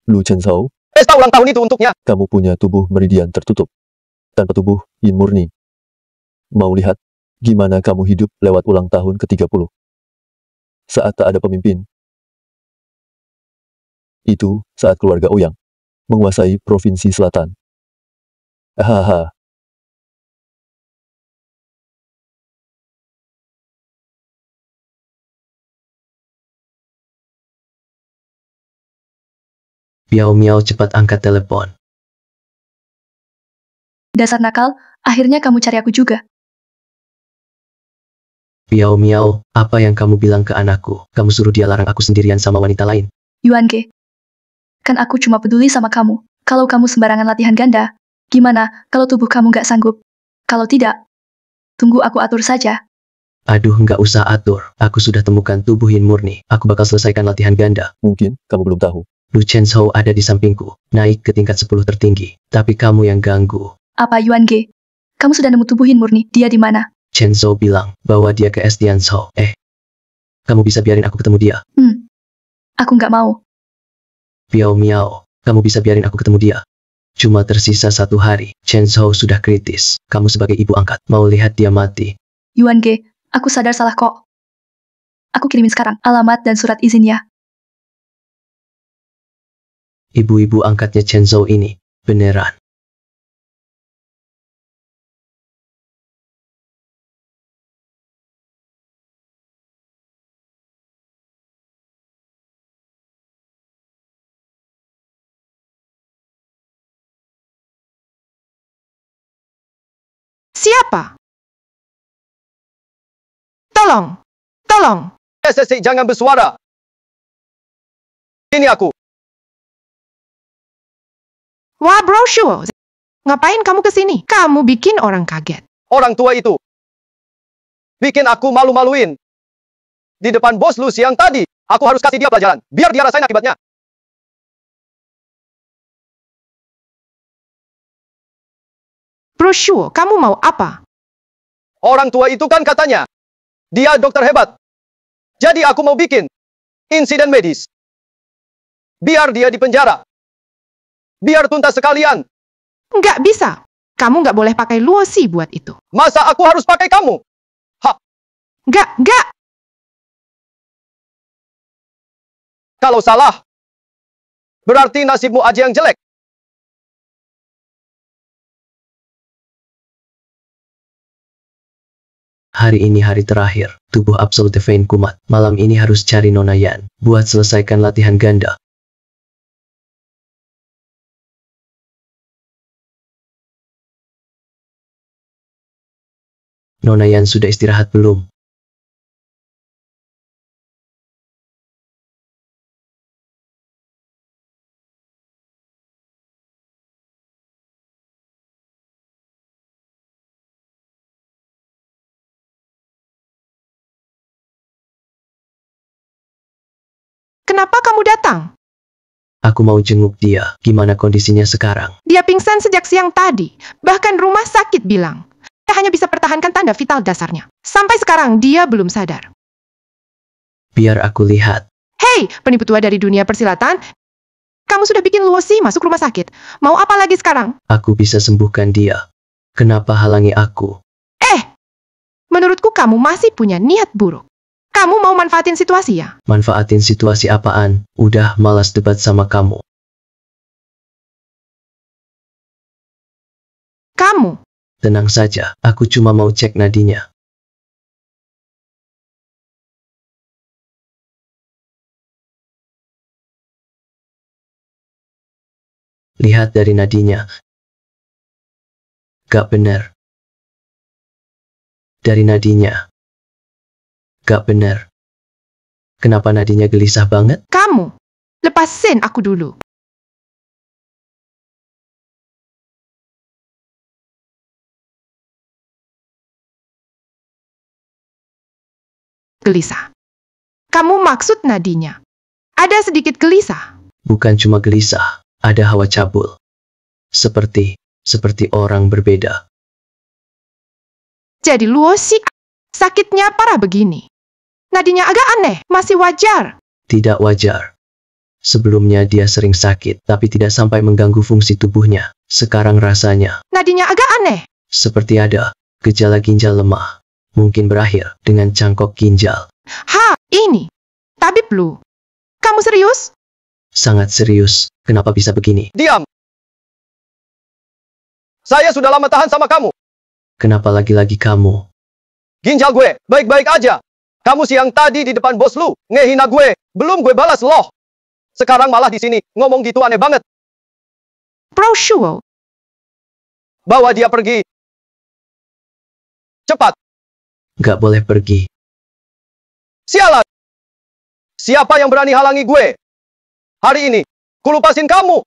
[SPEAKER 8] Lu Chenzhou,
[SPEAKER 7] Pesta ulang tahun itu untuknya.
[SPEAKER 8] kamu punya tubuh meridian tertutup. Tanpa tubuh yin murni. Mau lihat gimana kamu hidup lewat ulang tahun ke-30? Saat tak ada pemimpin. Itu saat keluarga Ouyang menguasai provinsi selatan. Hahaha.
[SPEAKER 2] Piao Miao cepat angkat telepon.
[SPEAKER 1] Dasar nakal, akhirnya kamu cari aku juga.
[SPEAKER 2] Piao Miao, apa yang kamu bilang ke anakku? Kamu suruh dia larang aku sendirian sama wanita lain.
[SPEAKER 1] Yuan Ge. Kan aku cuma peduli sama kamu. Kalau kamu sembarangan latihan ganda, gimana kalau tubuh kamu nggak sanggup? Kalau tidak, tunggu aku atur saja.
[SPEAKER 2] Aduh, nggak usah atur. Aku sudah temukan tubuh yin murni. Aku bakal selesaikan latihan ganda.
[SPEAKER 8] Mungkin kamu belum tahu.
[SPEAKER 2] Lu Chenzhou ada di sampingku, naik ke tingkat 10 tertinggi. Tapi kamu yang ganggu.
[SPEAKER 1] Apa Yuan Ge? Kamu sudah nemu tubuh yin murni, dia di mana?
[SPEAKER 2] Chenzhou bilang, bawa dia ke S Dianzhou. Kamu bisa biarin aku ketemu dia?
[SPEAKER 1] Aku nggak mau.
[SPEAKER 2] Piao Miao, kamu bisa biarin aku ketemu dia? Cuma tersisa 1 hari. Chenzhou sudah kritis. Kamu sebagai ibu angkat, mau lihat dia mati?
[SPEAKER 1] Yuan Ge, aku sadar salah kok. Aku kirimin sekarang alamat dan surat izinnya.
[SPEAKER 2] Ibu-ibu angkatnya Chenzhou ini, beneran.
[SPEAKER 5] Siapa? Tolong! Tolong!
[SPEAKER 7] SSC jangan bersuara. Ini aku.
[SPEAKER 5] Wah, Bro Shuo. Ngapain kamu kesini? Kamu bikin orang kaget.
[SPEAKER 7] Orang tua itu. Bikin aku malu-maluin. Di depan bos lu siang tadi. Aku harus kasih dia pelajaran. Biar dia rasain akibatnya.
[SPEAKER 5] Bro Shuo, kamu mau apa?
[SPEAKER 7] Orang tua itu kan katanya. Dia dokter hebat. Jadi aku mau bikin insiden medis. Biar dia dipenjara. Biar tuntas sekalian.
[SPEAKER 5] Nggak bisa. Kamu nggak boleh pakai Luosi buat itu.
[SPEAKER 7] Masa aku harus pakai kamu?
[SPEAKER 5] Nggak.
[SPEAKER 7] Kalau salah, berarti nasibmu aja yang jelek.
[SPEAKER 2] Hari ini hari terakhir, tubuh Absolute Vein kumat. Malam ini harus cari Nona Yan, buat selesaikan latihan ganda. Nona Yan sudah istirahat belum?
[SPEAKER 5] Kenapa kamu datang?
[SPEAKER 2] Aku mau jenguk dia. Gimana kondisinya sekarang?
[SPEAKER 5] Dia pingsan sejak siang tadi. Bahkan rumah sakit bilang. Dia hanya bisa pertahankan tanda vital dasarnya. Sampai sekarang dia belum sadar.
[SPEAKER 2] Biar aku lihat.
[SPEAKER 5] Hei, penipu tua dari dunia persilatan. Kamu sudah bikin Luosi masuk rumah sakit. Mau apa lagi sekarang?
[SPEAKER 2] Aku bisa sembuhkan dia. Kenapa halangi aku?
[SPEAKER 5] Menurutku kamu masih punya niat buruk. Kamu mau manfaatin situasi ya?
[SPEAKER 2] Manfaatin situasi apaan? Udah malas debat sama kamu.
[SPEAKER 5] Kamu.
[SPEAKER 2] Tenang saja, aku cuma mau cek nadinya. Lihat dari nadinya. Gak bener. Dari nadinya. Gak bener. Kenapa nadinya gelisah banget?
[SPEAKER 5] Kamu. Lepasin aku dulu. Gelisah. Kamu maksud nadinya. Ada sedikit gelisah.
[SPEAKER 2] Bukan cuma gelisah, ada hawa cabul. Seperti orang berbeda.
[SPEAKER 5] Jadi Luo si sakitnya parah begini. Nadinya agak aneh, masih wajar.
[SPEAKER 2] Tidak wajar. Sebelumnya dia sering sakit, tapi tidak sampai mengganggu fungsi tubuhnya. Sekarang rasanya
[SPEAKER 5] Nadinya agak aneh.
[SPEAKER 2] seperti ada gejala ginjal lemah. Mungkin berakhir dengan cangkok ginjal.
[SPEAKER 5] Ha, ini. Tabib Lu. Kamu serius?
[SPEAKER 2] Sangat serius. Kenapa bisa begini?
[SPEAKER 7] Diam! Saya sudah lama tahan sama kamu.
[SPEAKER 2] Kenapa lagi-lagi kamu?
[SPEAKER 7] Ginjal gue, baik-baik aja. Kamu siang tadi di depan bos lu, ngehina gue. Belum gue balas loh. Sekarang malah di sini, ngomong gitu aneh banget.
[SPEAKER 5] Pro Shuo.
[SPEAKER 7] Bawa dia pergi. Cepat.
[SPEAKER 2] Gak boleh pergi.
[SPEAKER 7] Sialan. Siapa yang berani halangi gue? Hari ini, kulupasin kamu.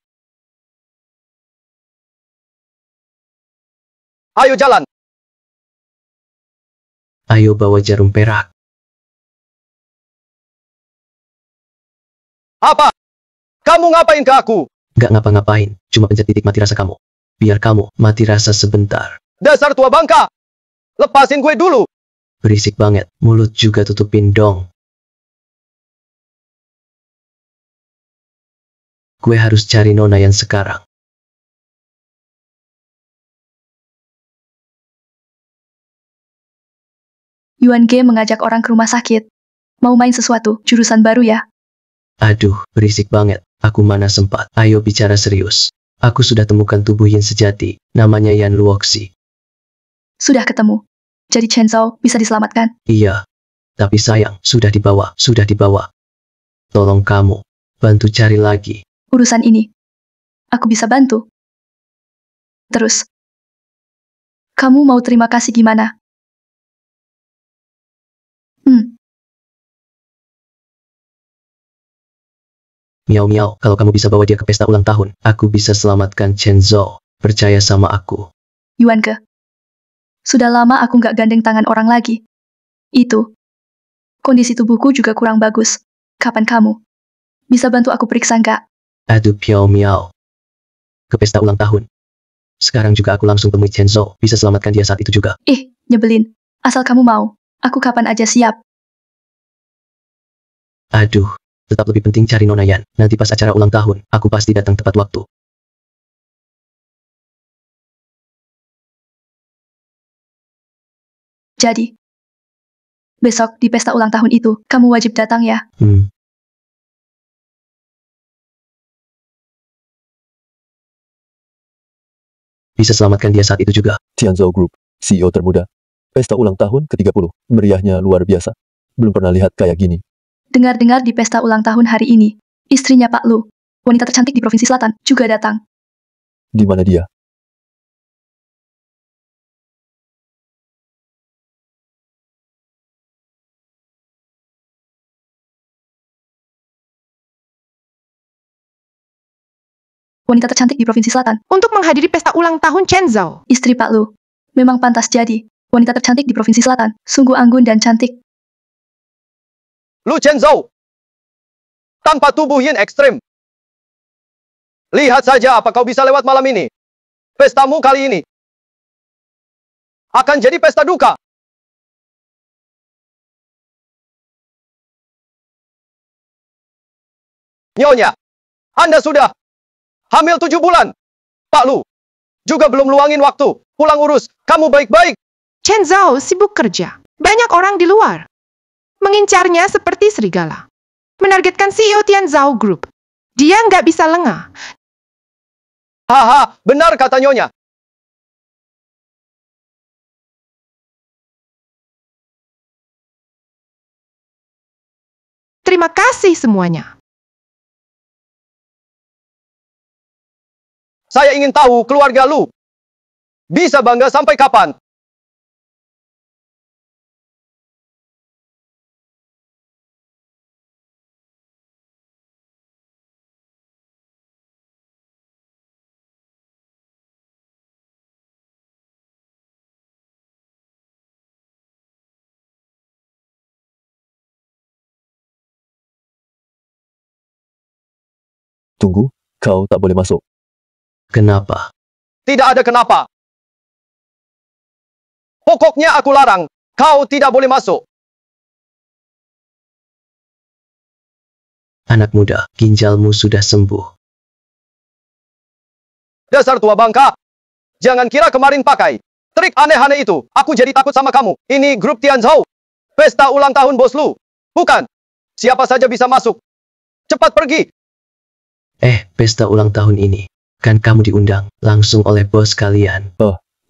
[SPEAKER 7] Ayo jalan.
[SPEAKER 2] Ayo bawa jarum perak.
[SPEAKER 7] Apa? Kamu ngapain ke aku?
[SPEAKER 2] Gak ngapa-ngapain, cuma pencet titik mati rasa kamu. Biar kamu mati rasa sebentar.
[SPEAKER 7] Dasar tua bangka. Lepasin gue dulu.
[SPEAKER 2] Berisik banget, mulut juga tutupin dong. Gue harus cari Nona yang sekarang.
[SPEAKER 1] Yuan Ge mengajak orang ke rumah sakit. Mau main sesuatu, jurusan baru ya?
[SPEAKER 2] Aduh, berisik banget. Aku mana sempat. Ayo bicara serius. Aku sudah temukan tubuh Yin sejati. Namanya Yan Luoxi.
[SPEAKER 1] Sudah ketemu. Jadi Chen Zhao bisa diselamatkan.
[SPEAKER 2] Iya. Tapi sayang, sudah dibawa. Tolong kamu, bantu cari lagi.
[SPEAKER 1] Urusan ini, aku bisa bantu. Terus, kamu mau terima kasih gimana?
[SPEAKER 2] Miau-miau, kalau kamu bisa bawa dia ke pesta ulang tahun, aku bisa selamatkan Chen Zhao. Percaya sama aku.
[SPEAKER 1] Yuan Ge. Sudah lama aku nggak gandeng tangan orang lagi. Itu. Kondisi tubuhku juga kurang bagus. Kapan kamu bisa bantu aku periksa nggak?
[SPEAKER 2] Aduh piau miau. Ke pesta ulang tahun. Sekarang juga aku langsung temui Chen Zhao. Bisa selamatkan dia saat itu juga.
[SPEAKER 1] Nyebelin. Asal kamu mau, aku kapan aja siap.
[SPEAKER 2] Aduh, tetap lebih penting cari Nona Yan. Nanti pas acara ulang tahun, aku pasti datang tepat waktu.
[SPEAKER 1] Jadi, besok di pesta ulang tahun itu, kamu wajib datang ya.
[SPEAKER 2] Bisa selamatkan dia saat itu juga.
[SPEAKER 8] Tianzhou Group, CEO termuda. Pesta ulang tahun ke-30. Meriahnya luar biasa. Belum pernah lihat kayak gini.
[SPEAKER 1] Dengar-dengar di pesta ulang tahun hari ini, istrinya Pak Lu, wanita tercantik di Provinsi Selatan, juga datang.
[SPEAKER 8] Di mana dia?
[SPEAKER 1] Wanita tercantik di Provinsi Selatan,
[SPEAKER 5] Untuk menghadiri pesta ulang tahun Chen Zhao.
[SPEAKER 1] istri Pak Lu. Memang pantas jadi wanita tercantik di Provinsi Selatan, sungguh anggun dan cantik.
[SPEAKER 7] Lu Chen Zhao. Tanpa tubuh Yin ekstrim. Lihat saja apa kau bisa lewat malam ini. Pestamu kali ini akan jadi pesta duka. Nyonya, Anda sudah hamil 7 bulan. Pak Lu, juga belum luangin waktu. Pulang urus, kamu baik-baik.
[SPEAKER 5] Chen Zhao sibuk kerja. Banyak orang di luar. Mengincarnya seperti serigala. Menargetkan CEO Tianzhou Group. Dia nggak bisa lengah.
[SPEAKER 7] Haha, benar kata Nyonya.
[SPEAKER 5] Terima kasih semuanya.
[SPEAKER 7] Saya ingin tahu keluarga Lu bisa bangga sampai kapan.
[SPEAKER 8] Tunggu, kau tak boleh masuk.
[SPEAKER 2] Kenapa?
[SPEAKER 7] Tidak ada kenapa. Pokoknya aku larang. Kau tidak boleh masuk.
[SPEAKER 2] Anak muda, ginjalmu sudah sembuh.
[SPEAKER 7] Dasar tua bangka. Jangan kira kemarin pakai trik aneh-aneh itu. Aku jadi takut sama kamu. Ini grup Tianzhou. Pesta ulang tahun bos Lu. Bukan. Siapa saja bisa masuk. Cepat pergi.
[SPEAKER 2] Pesta ulang tahun ini. Kan kamu diundang langsung oleh bos kalian.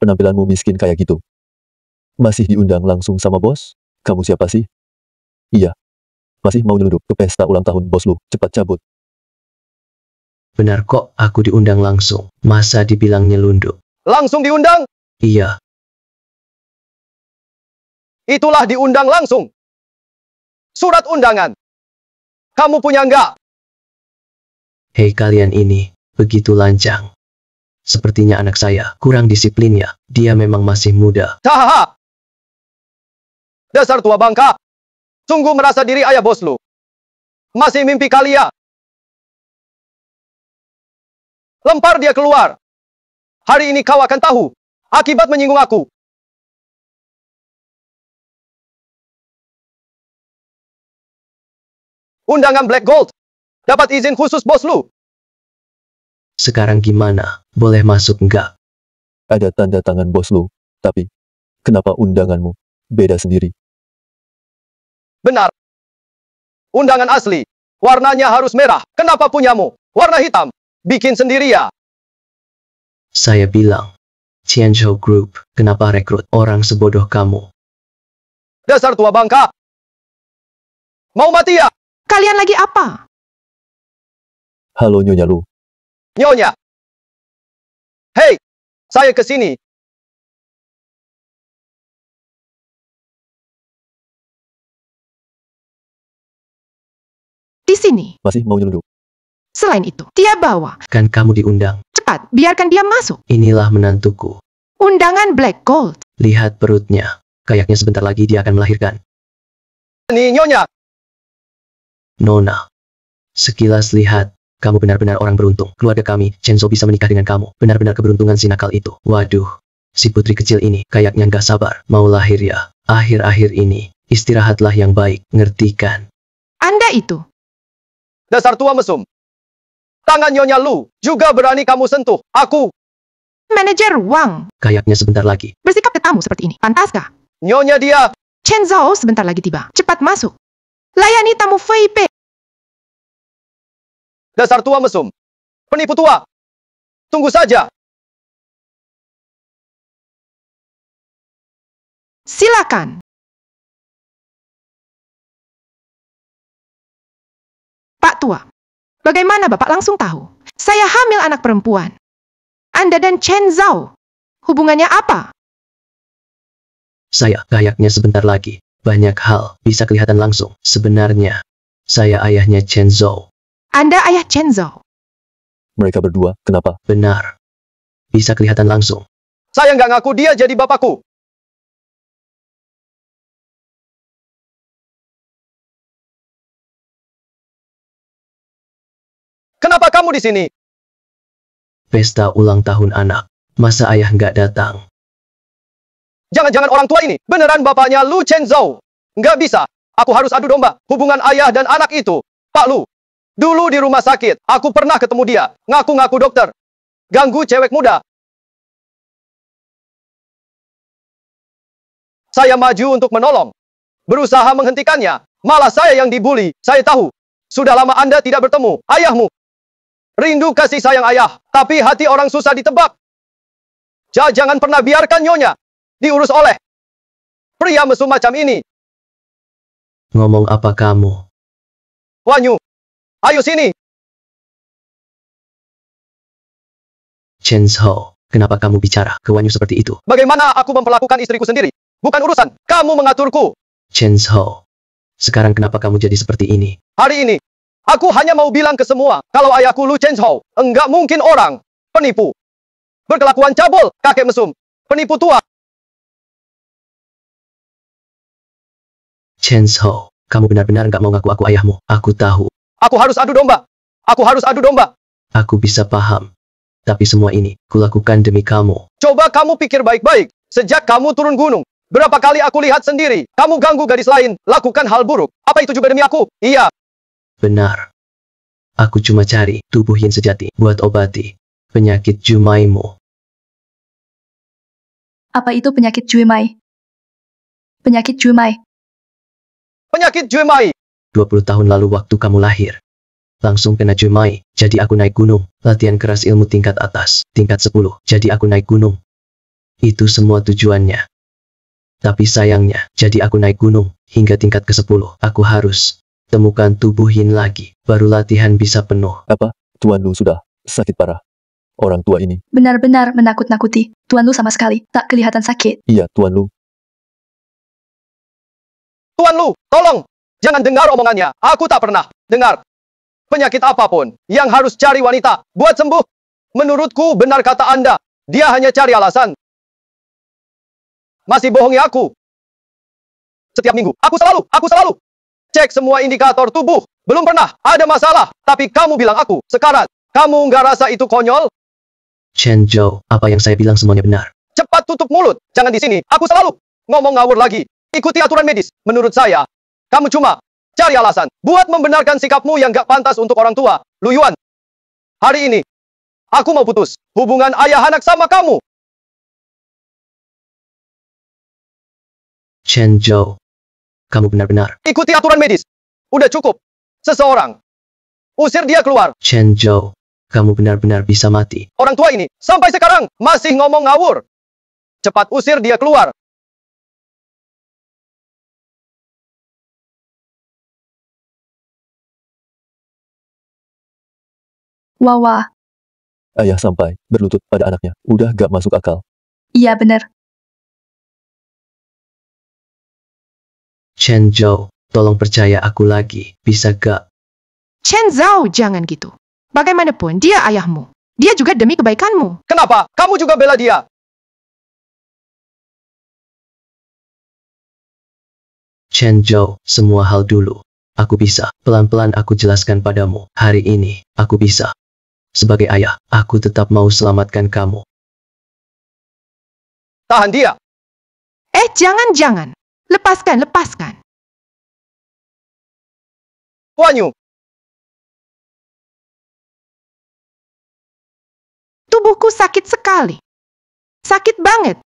[SPEAKER 8] Penampilanmu miskin kayak gitu. Masih diundang langsung sama bos? Kamu siapa sih? Iya. Masih mau nyelundup ke pesta ulang tahun bos Lu. Cepat cabut.
[SPEAKER 2] Benar kok, aku diundang langsung. Masa dibilang nyelundup?
[SPEAKER 7] Langsung diundang?
[SPEAKER 2] Iya.
[SPEAKER 7] Itulah diundang langsung. Surat undangan. Kamu punya enggak?
[SPEAKER 2] Hei kalian ini, begitu lancang. Sepertinya anak saya kurang disiplin ya. Dia memang masih muda.
[SPEAKER 7] Hahaha. Dasar tua bangka. Sungguh merasa diri ayah bos Lu. Masih mimpi kali ya? Lempar dia keluar. Hari ini kau akan tahu akibat menyinggung aku. Undangan Black Gold. Dapat izin khusus bos Lu.
[SPEAKER 2] Sekarang gimana? Boleh masuk enggak?
[SPEAKER 8] Ada tanda tangan bos Lu. Tapi, kenapa undanganmu beda sendiri?
[SPEAKER 7] Benar. Undangan asli. Warnanya harus merah. Kenapa punyamu warna hitam? Bikin sendiri ya?
[SPEAKER 2] Saya bilang, Tianzhou Group, kenapa rekrut orang sebodoh kamu?
[SPEAKER 7] Dasar tua bangka. Mau mati ya?
[SPEAKER 5] Kalian lagi apa?
[SPEAKER 8] Halo Nyonya Lu.
[SPEAKER 7] Nyonya. Hei, saya ke sini.
[SPEAKER 5] Di sini.
[SPEAKER 8] Masih mau nyelundup?
[SPEAKER 5] Selain itu, dia bawa.
[SPEAKER 2] Kan kamu diundang.
[SPEAKER 5] Cepat, biarkan dia masuk.
[SPEAKER 2] Inilah menantuku.
[SPEAKER 5] Undangan Black Gold.
[SPEAKER 2] Lihat perutnya. Kayaknya sebentar lagi dia akan melahirkan.
[SPEAKER 7] Nih Nyonya.
[SPEAKER 2] Nona. Sekilas lihat, kamu benar-benar orang beruntung. Keluarga kami, Chenzo bisa menikah dengan kamu. Benar-benar keberuntungan si nakal itu. Waduh, si putri kecil ini kayaknya nggak sabar. Mau lahir ya. Akhir-akhir ini, istirahatlah yang baik. Ngerti kan?
[SPEAKER 5] Anda itu.
[SPEAKER 7] Dasar tua mesum. Tangan Nyonya Lu juga berani kamu sentuh. Aku.
[SPEAKER 5] Manajer Wang.
[SPEAKER 2] Kayaknya sebentar lagi.
[SPEAKER 5] Bersikap ke tamu seperti ini. Pantaskah?
[SPEAKER 7] Nyonya dia.
[SPEAKER 5] Chen Zhao sebentar lagi tiba. Cepat masuk. Layani tamu VIP.
[SPEAKER 7] Dasar tua mesum. Penipu tua. Tunggu saja.
[SPEAKER 5] Silakan. Pak Tua. Bagaimana Bapak langsung tahu? Saya hamil anak perempuan. Anda dan Chen Zhao. Hubungannya apa?
[SPEAKER 2] Saya kayaknya sebentar lagi. Banyak hal bisa kelihatan langsung. Sebenarnya, saya ayahnya Chenzo.
[SPEAKER 5] Anda ayah Chen Zhao.
[SPEAKER 8] Mereka berdua, kenapa?
[SPEAKER 2] Benar. Bisa kelihatan langsung.
[SPEAKER 7] Saya nggak ngaku dia jadi bapakku. Kenapa kamu di sini?
[SPEAKER 2] Pesta ulang tahun anak. Masa ayah nggak datang?
[SPEAKER 7] Jangan-jangan orang tua ini beneran bapaknya Lu Chenzhou. Nggak bisa. Aku harus adu domba hubungan ayah dan anak itu. Pak Lu. Dulu di rumah sakit, aku pernah ketemu dia. Ngaku-ngaku dokter. Ganggu cewek muda. Saya maju untuk menolong. Berusaha menghentikannya. Malah saya yang dibully. Saya tahu. Sudah lama Anda tidak bertemu. Ayahmu. Rindu kasih sayang ayah. Tapi hati orang susah ditebak. Jangan pernah biarkan Nyonya diurus oleh pria mesum macam ini.
[SPEAKER 2] Ngomong apa kamu?
[SPEAKER 7] Wanyu. Ayo sini.
[SPEAKER 2] Chenzo, kenapa kamu bicara ke Wanyu seperti itu?
[SPEAKER 7] Bagaimana aku memperlakukan istriku sendiri? Bukan urusan. Kamu mengaturku.
[SPEAKER 2] Chenzo, sekarang kenapa kamu jadi seperti ini?
[SPEAKER 7] Hari ini, aku hanya mau bilang ke semua, kalau ayahku Lu Chenzhou, enggak mungkin orang penipu. Berkelakuan cabul, kakek mesum, penipu tua.
[SPEAKER 2] Chenzo, kamu benar-benar nggak mau ngaku aku ayahmu. Aku tahu.
[SPEAKER 7] Aku harus adu domba. Aku harus adu domba.
[SPEAKER 2] Aku bisa paham. Tapi semua ini, kulakukan demi kamu.
[SPEAKER 7] Coba kamu pikir baik-baik. Sejak kamu turun gunung, berapa kali aku lihat sendiri, kamu ganggu gadis lain, lakukan hal buruk. Apa itu juga demi aku? Iya.
[SPEAKER 2] Benar. Aku cuma cari tubuh Yin sejati buat obati penyakit Jumaimu.
[SPEAKER 1] Apa itu penyakit Juemai? Penyakit Juemai.
[SPEAKER 7] Penyakit Juemai.
[SPEAKER 2] 20 tahun lalu waktu kamu lahir. Langsung kena Jumai, jadi aku naik gunung. Latihan keras ilmu tingkat atas, tingkat 10, jadi aku naik gunung. Itu semua tujuannya. Tapi sayangnya, jadi aku naik gunung, hingga tingkat ke-10. Aku harus temukan tubuh Yin lagi, baru latihan bisa penuh.
[SPEAKER 8] Apa? Tuan Lu sudah sakit parah. Orang tua ini.
[SPEAKER 1] Benar-benar menakut-nakuti. Tuan Lu sama sekali tak kelihatan sakit.
[SPEAKER 8] Iya, Tuan Lu.
[SPEAKER 7] Tuan Lu, tolong. Jangan dengar omongannya. Aku tak pernah dengar. Penyakit apapun yang harus cari wanita buat sembuh. Menurutku benar kata Anda. Dia hanya cari alasan. Masih bohongi aku. Setiap minggu, aku selalu cek semua indikator tubuh. Belum pernah ada masalah. Tapi kamu bilang aku sekarat. Kamu nggak rasa itu konyol?
[SPEAKER 2] Chen Zhou, apa yang saya bilang semuanya benar.
[SPEAKER 7] Cepat tutup mulut. Jangan di sini. Aku selalu ngomong ngawur lagi. Ikuti aturan medis. Menurut saya, kamu cuma cari alasan buat membenarkan sikapmu yang gak pantas untuk orang tua. Lu Yuan, hari ini, aku mau putus hubungan ayah anak sama kamu.
[SPEAKER 2] Chen Zhou, kamu benar-benar.
[SPEAKER 7] Ikuti aturan medis. Udah cukup. Seseorang usir dia keluar.
[SPEAKER 2] Chen Zhou, kamu benar-benar bisa mati.
[SPEAKER 7] Orang tua ini sampai sekarang masih ngomong ngawur. Cepat usir dia keluar.
[SPEAKER 1] Wah.
[SPEAKER 8] Ayah sampai berlutut pada anaknya. Udah gak masuk akal.
[SPEAKER 1] Iya benar.
[SPEAKER 2] Chen Zhou, tolong percaya aku lagi. Bisa gak?
[SPEAKER 5] Chen Zhao, jangan gitu. Bagaimanapun, dia ayahmu. Dia juga demi kebaikanmu.
[SPEAKER 7] Kenapa? Kamu juga bela dia.
[SPEAKER 2] Chen Zhou, semua hal dulu. Aku bisa. Pelan-pelan aku jelaskan padamu. Hari ini, aku bisa. Sebagai ayah, aku tetap mau selamatkan kamu.
[SPEAKER 7] Tahan dia.
[SPEAKER 5] Jangan. Lepaskan.
[SPEAKER 7] Wanyu,
[SPEAKER 5] Tubuhku sakit sekali. Sakit banget.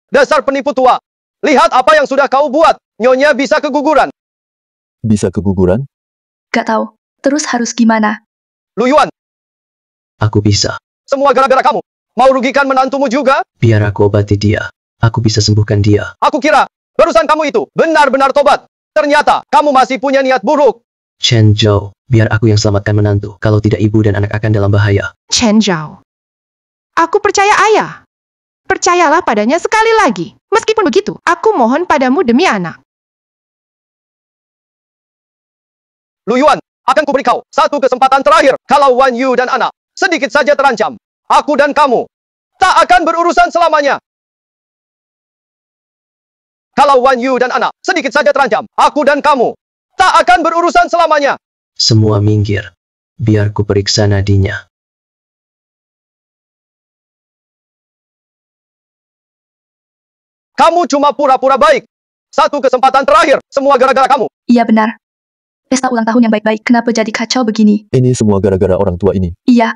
[SPEAKER 7] dasar penipu tua. Lihat apa yang sudah kau buat. Nyonya bisa keguguran.
[SPEAKER 8] Bisa keguguran?
[SPEAKER 1] Gak tahu. Terus harus gimana?
[SPEAKER 7] Lu Yuan,
[SPEAKER 2] Aku bisa.
[SPEAKER 7] semua gara-gara kamu. Mau rugikan menantumu juga?
[SPEAKER 2] Biar aku obati dia. Aku bisa sembuhkan dia.
[SPEAKER 7] Aku kira, barusan kamu itu benar-benar tobat. Ternyata, kamu masih punya niat buruk.
[SPEAKER 2] Chen Zhou, biar aku yang selamatkan menantu. Kalau tidak ibu dan anak akan dalam bahaya.
[SPEAKER 5] Chen Zhao. Aku percaya ayah. Percayalah padanya sekali lagi. Meskipun begitu, aku mohon padamu demi anak.
[SPEAKER 7] Lu Yuan, akan kuberi kau satu kesempatan terakhir. Kalau Wan Yu dan anak sedikit saja terancam, aku dan kamu tak akan berurusan selamanya. Kalau Wan Yu dan anak sedikit saja terancam, aku dan kamu tak akan berurusan selamanya.
[SPEAKER 2] Semua minggir. Biar ku periksa nadinya.
[SPEAKER 7] Kamu cuma pura-pura baik. Satu kesempatan terakhir, semua gara-gara kamu.
[SPEAKER 1] Iya benar. Pesta ulang tahun yang baik-baik, kenapa jadi kacau begini?
[SPEAKER 8] Ini semua gara-gara orang tua ini.
[SPEAKER 1] Iya.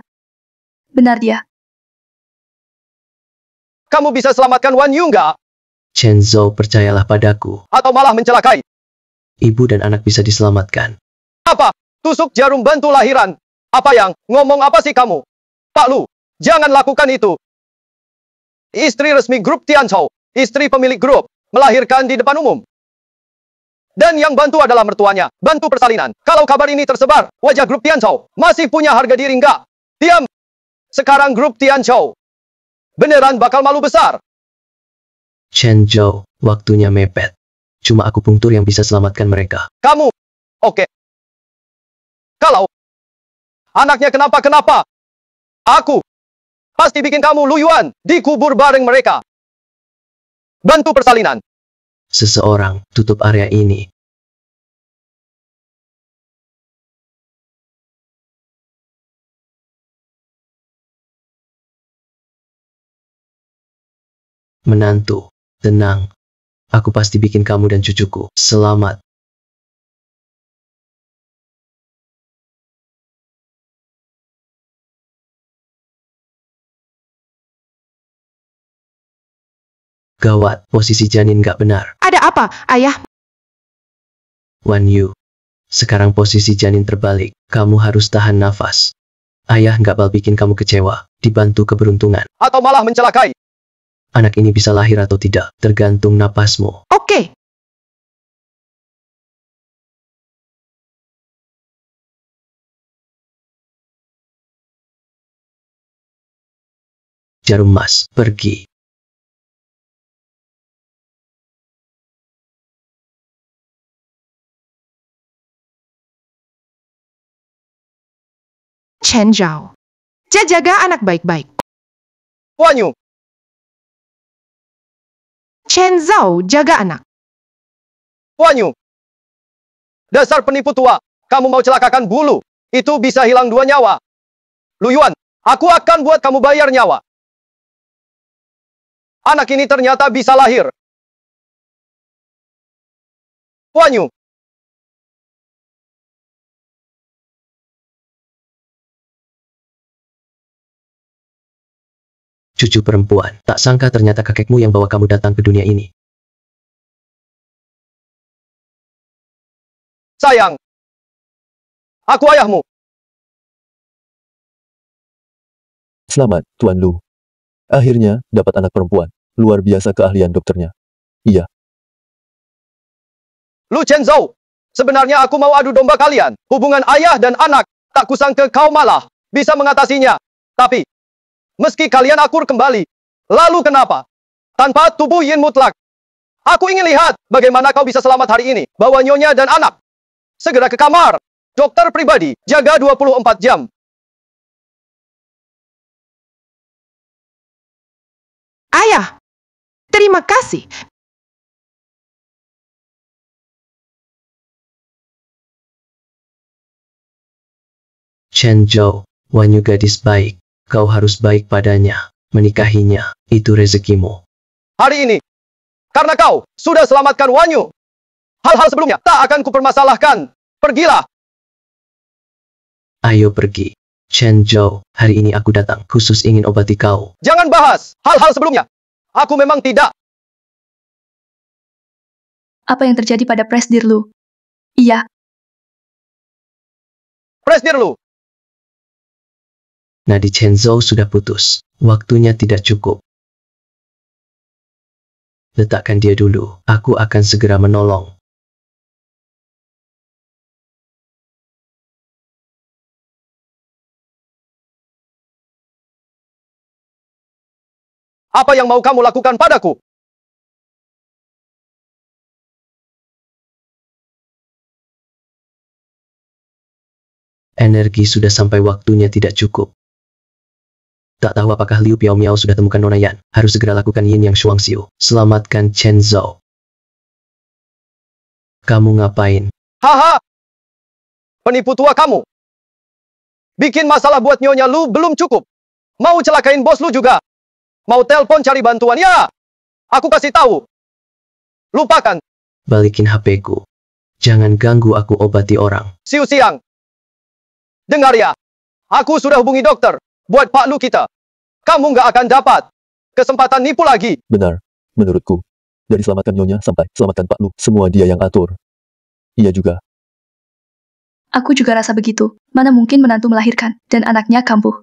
[SPEAKER 1] Benar dia.
[SPEAKER 7] Kamu bisa selamatkan Wan Yu nggak?
[SPEAKER 2] Chen Zhou, percayalah padaku.
[SPEAKER 7] Atau malah mencelakai?
[SPEAKER 2] Ibu dan anak bisa diselamatkan.
[SPEAKER 7] Apa? Tusuk jarum bantu lahiran? Apa yang? Ngomong apa sih kamu? Pak Lu, jangan lakukan itu. Istri resmi grup Tianzhou, istri pemilik grup, melahirkan di depan umum. Dan yang bantu adalah mertuanya, bantu persalinan. Kalau kabar ini tersebar, wajah grup Tianzhou masih punya harga diri nggak? Diam! Sekarang grup Tianzhou beneran bakal malu besar.
[SPEAKER 2] Chen Zhou, waktunya mepet. Cuma aku pungtur yang bisa selamatkan mereka.
[SPEAKER 7] Kamu, oke. Kalau anaknya kenapa-kenapa, aku pasti bikin kamu Lu Yuan dikubur bareng mereka. Bantu persalinan.
[SPEAKER 2] Seseorang, tutup area ini. Menantu, tenang. Aku pasti bikin kamu dan cucuku selamat. Gawat, posisi janin gak benar.
[SPEAKER 5] Ada apa, ayah?
[SPEAKER 2] Wan Yu. Sekarang posisi janin terbalik. Kamu harus tahan nafas. Ayah gak bakal bikin kamu kecewa. Dibantu keberuntungan.
[SPEAKER 7] Atau malah mencelakai.
[SPEAKER 2] Anak ini bisa lahir atau tidak, tergantung napasmu.
[SPEAKER 5] Oke.
[SPEAKER 2] Jarum Mas, pergi.
[SPEAKER 5] Chen Zhao. Jaga anak baik-baik.
[SPEAKER 7] Wan Yu,
[SPEAKER 5] Chen Zhao, jaga anak.
[SPEAKER 7] Wan Yu. Dasar penipu tua. Kamu mau celakakan bulu. Itu bisa hilang 2 nyawa. Lu Yuan, aku akan buat kamu bayar nyawa. Anak ini ternyata bisa lahir. Wan Yu.
[SPEAKER 2] Cucu perempuan, tak sangka ternyata kakekmu yang bawa kamu datang ke dunia ini.
[SPEAKER 7] Sayang. Aku ayahmu.
[SPEAKER 8] Selamat, Tuan Lu. Akhirnya, dapat anak perempuan. Luar biasa keahlian dokternya. Iya,
[SPEAKER 7] Lu Chen Zhou. Sebenarnya aku mau adu domba kalian. Hubungan ayah dan anak. Tak kusangka kau malah bisa mengatasinya. Tapi, meski kalian akur kembali, lalu kenapa? Tanpa tubuh yin mutlak. Aku ingin lihat bagaimana kau bisa selamat hari ini. Bawa nyonya dan anak. Segera ke kamar. Dokter pribadi, jaga 24 jam.
[SPEAKER 5] Ayah, terima kasih.
[SPEAKER 2] Chen Zhou, Wan Yu gadis baik. Kau harus baik padanya. Menikahinya, itu rezekimu.
[SPEAKER 7] Hari ini, karena kau sudah selamatkan Wan Yu. Hal-hal sebelumnya tak akan kupermasalahkan. Pergilah.
[SPEAKER 2] Ayo pergi. Chen Zhou, hari ini aku datang khusus ingin obati kau.
[SPEAKER 7] Jangan bahas hal-hal sebelumnya. Aku memang tidak.
[SPEAKER 1] Apa yang terjadi pada Presdir Lu? Iya,
[SPEAKER 7] Presdir Lu.
[SPEAKER 2] Nadi Chen Zhou sudah putus. Waktunya tidak cukup. Letakkan dia dulu. Aku akan segera menolong.
[SPEAKER 7] Apa yang mau kamu lakukan padaku?
[SPEAKER 2] Energi sudah sampai waktunya tidak cukup. Tak tahu apakah Liu Piao Miao sudah temukan Nona Yan. Harus segera lakukan Yin Yang Shuangxiu. Selamatkan Chen Zhou. Kamu ngapain?
[SPEAKER 7] Haha. Penipu tua kamu. Bikin masalah buat nyonya lu belum cukup. Mau celakain bos lu juga. Mau telepon cari bantuan ya? Aku kasih tahu. Lupakan.
[SPEAKER 2] Balikin HP-ku. Jangan ganggu aku obati orang.
[SPEAKER 7] Siu siang. Dengar ya. Aku sudah hubungi dokter. Buat Pak Lu kita. Kamu nggak akan dapat kesempatan nipu lagi.
[SPEAKER 8] benar. Menurutku. Dari selamatkan Nyonya sampai selamatkan Pak Lu, semua dia yang atur. Iya juga.
[SPEAKER 1] aku juga rasa begitu. Mana mungkin menantu melahirkan, dan anaknya kambuh.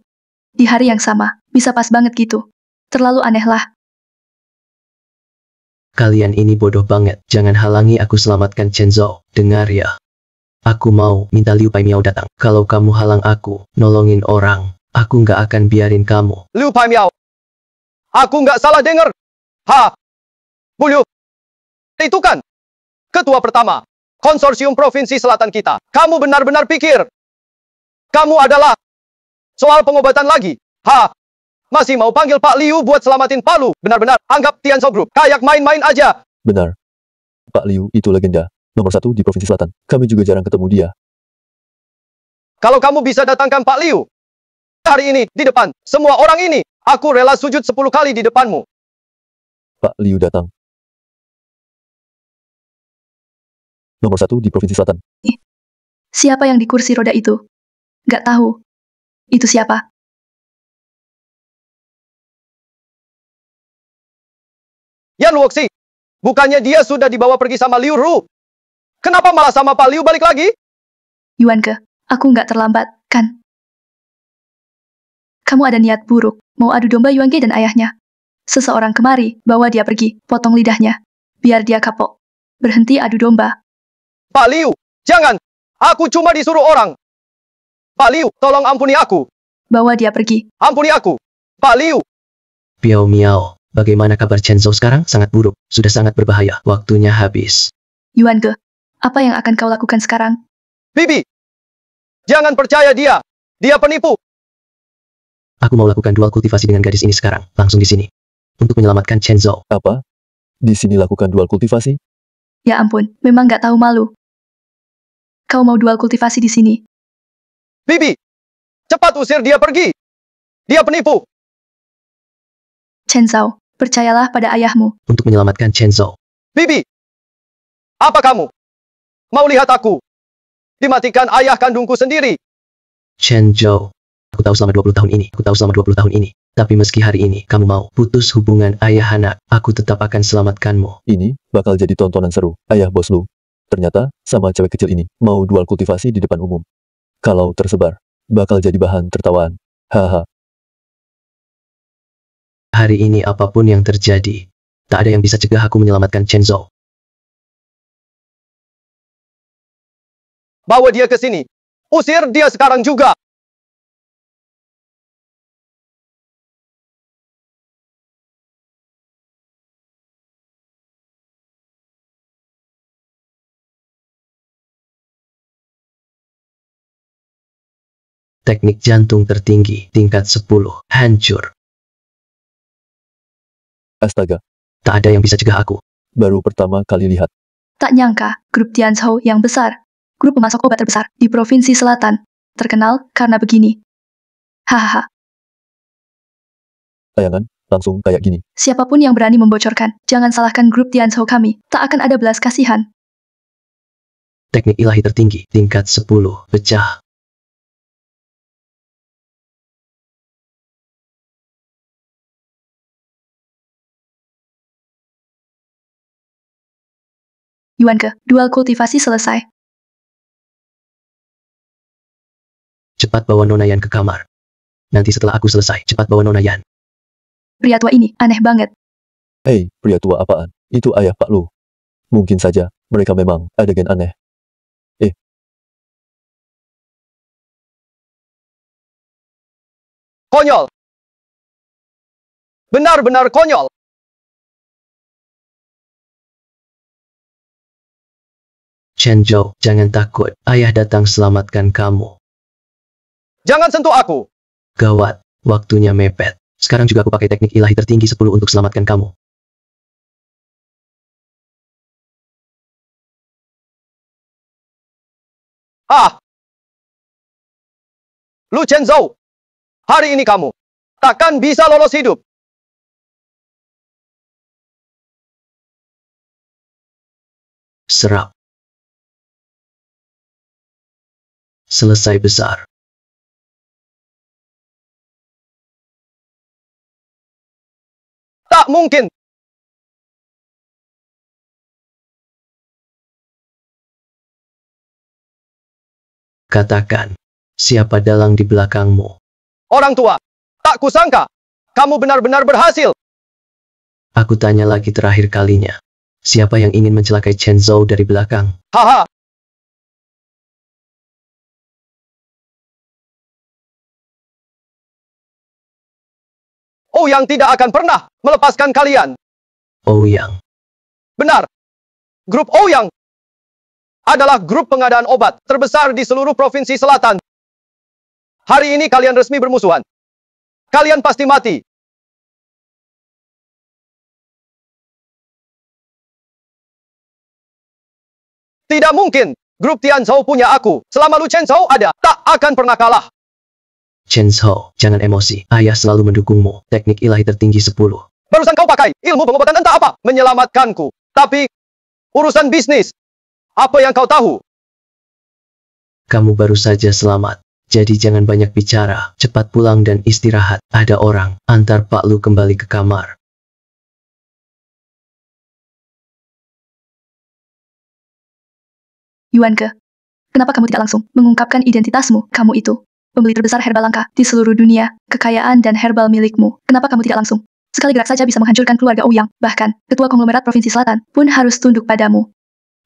[SPEAKER 1] Di hari yang sama, bisa pas banget gitu. Terlalu aneh lah.
[SPEAKER 2] Kalian ini bodoh banget. Jangan halangi aku selamatkan Chen Zhou. Dengar ya. Aku mau minta Liu Pai Miao datang. Kalau kamu halang aku, nolongin orang, aku nggak akan biarin kamu.
[SPEAKER 7] Liu Pai Miao. Aku nggak salah dengar. Ha. Bulu. Itu kan ketua pertama konsorsium provinsi selatan kita. Kamu benar-benar pikir kamu adalah soal pengobatan lagi? Ha. Masih mau panggil Pak Liu buat selamatin Pak Lu. Benar-benar anggap Tianzhou Group kayak main-main aja.
[SPEAKER 8] Benar. Pak Liu itu legenda. Nomor 1 di Provinsi Selatan. Kami juga jarang ketemu dia.
[SPEAKER 7] Kalau kamu bisa datangkan Pak Liu hari ini di depan semua orang ini, aku rela sujud 10 kali di depanmu.
[SPEAKER 8] Pak Liu datang. Nomor 1 di Provinsi Selatan.
[SPEAKER 1] Siapa yang di kursi roda itu? Gak tahu. Itu siapa?
[SPEAKER 7] Yan Luoxi, bukannya dia sudah dibawa pergi sama Liu Ru? Kenapa malah sama Pak Liu balik lagi?
[SPEAKER 1] Yuan Ke, aku nggak terlambat, kan? Kamu ada niat buruk, mau adu domba Yuan Ke dan ayahnya. Seseorang kemari, bawa dia pergi, potong lidahnya. Biar dia kapok. Berhenti adu domba.
[SPEAKER 7] Pak Liu, jangan! Aku cuma disuruh orang. Pak Liu, tolong ampuni aku.
[SPEAKER 1] Bawa dia pergi.
[SPEAKER 7] Ampuni aku. Pak Liu.
[SPEAKER 2] Piao Miao, bagaimana kabar Chen Zhou sekarang? Sangat buruk, sudah sangat berbahaya. Waktunya habis.
[SPEAKER 1] Yuan Ke, apa yang akan kau lakukan sekarang?
[SPEAKER 7] Bibi, jangan percaya dia. Dia penipu.
[SPEAKER 2] Aku mau lakukan dual kultivasi dengan gadis ini sekarang, langsung di sini. Untuk menyelamatkan Chen Zhou.
[SPEAKER 8] Apa? Di sini lakukan dual kultivasi?
[SPEAKER 1] Ya ampun, memang nggak tahu malu. Kau mau dual kultivasi di sini?
[SPEAKER 7] Bibi, cepat usir dia pergi. Dia penipu.
[SPEAKER 1] Chen Zhou, percayalah pada ayahmu.
[SPEAKER 2] Untuk menyelamatkan Chen Zhou.
[SPEAKER 7] Bibi, apa kamu? Mau lihat aku? Dimatikan ayah kandungku sendiri.
[SPEAKER 2] Chen Zhou, aku tahu selama 20 tahun ini. Aku tahu selama 20 tahun ini. Tapi meski hari ini kamu mau putus hubungan ayah anak, aku tetap akan selamatkanmu.
[SPEAKER 8] Ini bakal jadi tontonan seru. Ayah bos lu. Ternyata, sama cewek kecil ini, mau dual kultivasi di depan umum. Kalau tersebar, bakal jadi bahan tertawaan. Haha.
[SPEAKER 2] Hari ini apapun yang terjadi, tak ada yang bisa cegah aku menyelamatkan Chen Zhou.
[SPEAKER 7] Bawa dia ke sini. Usir dia sekarang juga.
[SPEAKER 2] Teknik jantung tertinggi, tingkat 10, hancur.
[SPEAKER 8] Astaga,
[SPEAKER 2] Tak ada yang bisa cegah aku.
[SPEAKER 8] baru pertama kali lihat.
[SPEAKER 1] Tak nyangka, grup Tianzhou yang besar. Grup pemasok obat terbesar di Provinsi Selatan. Terkenal karena begini. Hahaha,
[SPEAKER 8] Tayangan, langsung kayak gini.
[SPEAKER 1] siapapun yang berani membocorkan, jangan salahkan grup Tianzhou kami. Tak akan ada belas kasihan.
[SPEAKER 2] Teknik ilahi tertinggi, tingkat 10, pecah.
[SPEAKER 1] Yuan Ke, dual kultivasi selesai.
[SPEAKER 2] Cepat bawa Nona Yan ke kamar. Nanti setelah aku selesai, cepat bawa Nona Yan.
[SPEAKER 1] Pria tua ini, aneh banget.
[SPEAKER 8] Hei, pria tua apaan? Itu ayah Pak Lu. Mungkin saja, mereka memang ada gen aneh.
[SPEAKER 7] Konyol. Benar-benar konyol.
[SPEAKER 2] Chen Zhou, jangan takut. Ayah datang selamatkan kamu.
[SPEAKER 7] Jangan sentuh aku.
[SPEAKER 2] Gawat, waktunya mepet. Sekarang juga aku pakai teknik ilahi tertinggi 10 untuk selamatkan kamu.
[SPEAKER 7] Ah! Lu Chen Zhou, hari ini kamu takkan bisa lolos hidup.
[SPEAKER 2] Serap. Selesai besar.
[SPEAKER 7] Tak mungkin.
[SPEAKER 2] Katakan, siapa dalang di belakangmu?
[SPEAKER 7] Orang tua, tak kusangka. Kamu benar-benar berhasil.
[SPEAKER 2] Aku tanya lagi terakhir kalinya. Siapa yang ingin mencelakai Chen Zhou dari belakang?
[SPEAKER 7] Haha. Ouyang tidak akan pernah melepaskan kalian.
[SPEAKER 2] Ouyang.
[SPEAKER 7] Benar. Grup Ouyang adalah grup pengadaan obat terbesar di seluruh provinsi selatan. Hari ini kalian resmi bermusuhan. Kalian pasti mati. Tidak mungkin. Grup Tianzhou punya aku. Selama Lu Chen Zhou ada, tak akan pernah kalah.
[SPEAKER 2] Chen Zhou, jangan emosi. Ayah selalu mendukungmu. Teknik ilahi tertinggi 10.
[SPEAKER 7] Barusan kau pakai ilmu pengobatan entah apa menyelamatkanku. Tapi urusan bisnis, apa yang kau tahu?
[SPEAKER 2] Kamu baru saja selamat. Jadi jangan banyak bicara. Cepat pulang dan istirahat. Ada orang. Antar Pak Lu kembali ke kamar.
[SPEAKER 1] Yuanke, kenapa kamu tidak langsung mengungkapkan identitasmu? Kamu itu pembeli terbesar herbal langka di seluruh dunia, kekayaan dan herbal milikmu. Kenapa kamu tidak langsung? Sekali gerak saja bisa menghancurkan keluarga Ouyang. Bahkan, ketua konglomerat Provinsi Selatan pun harus tunduk padamu.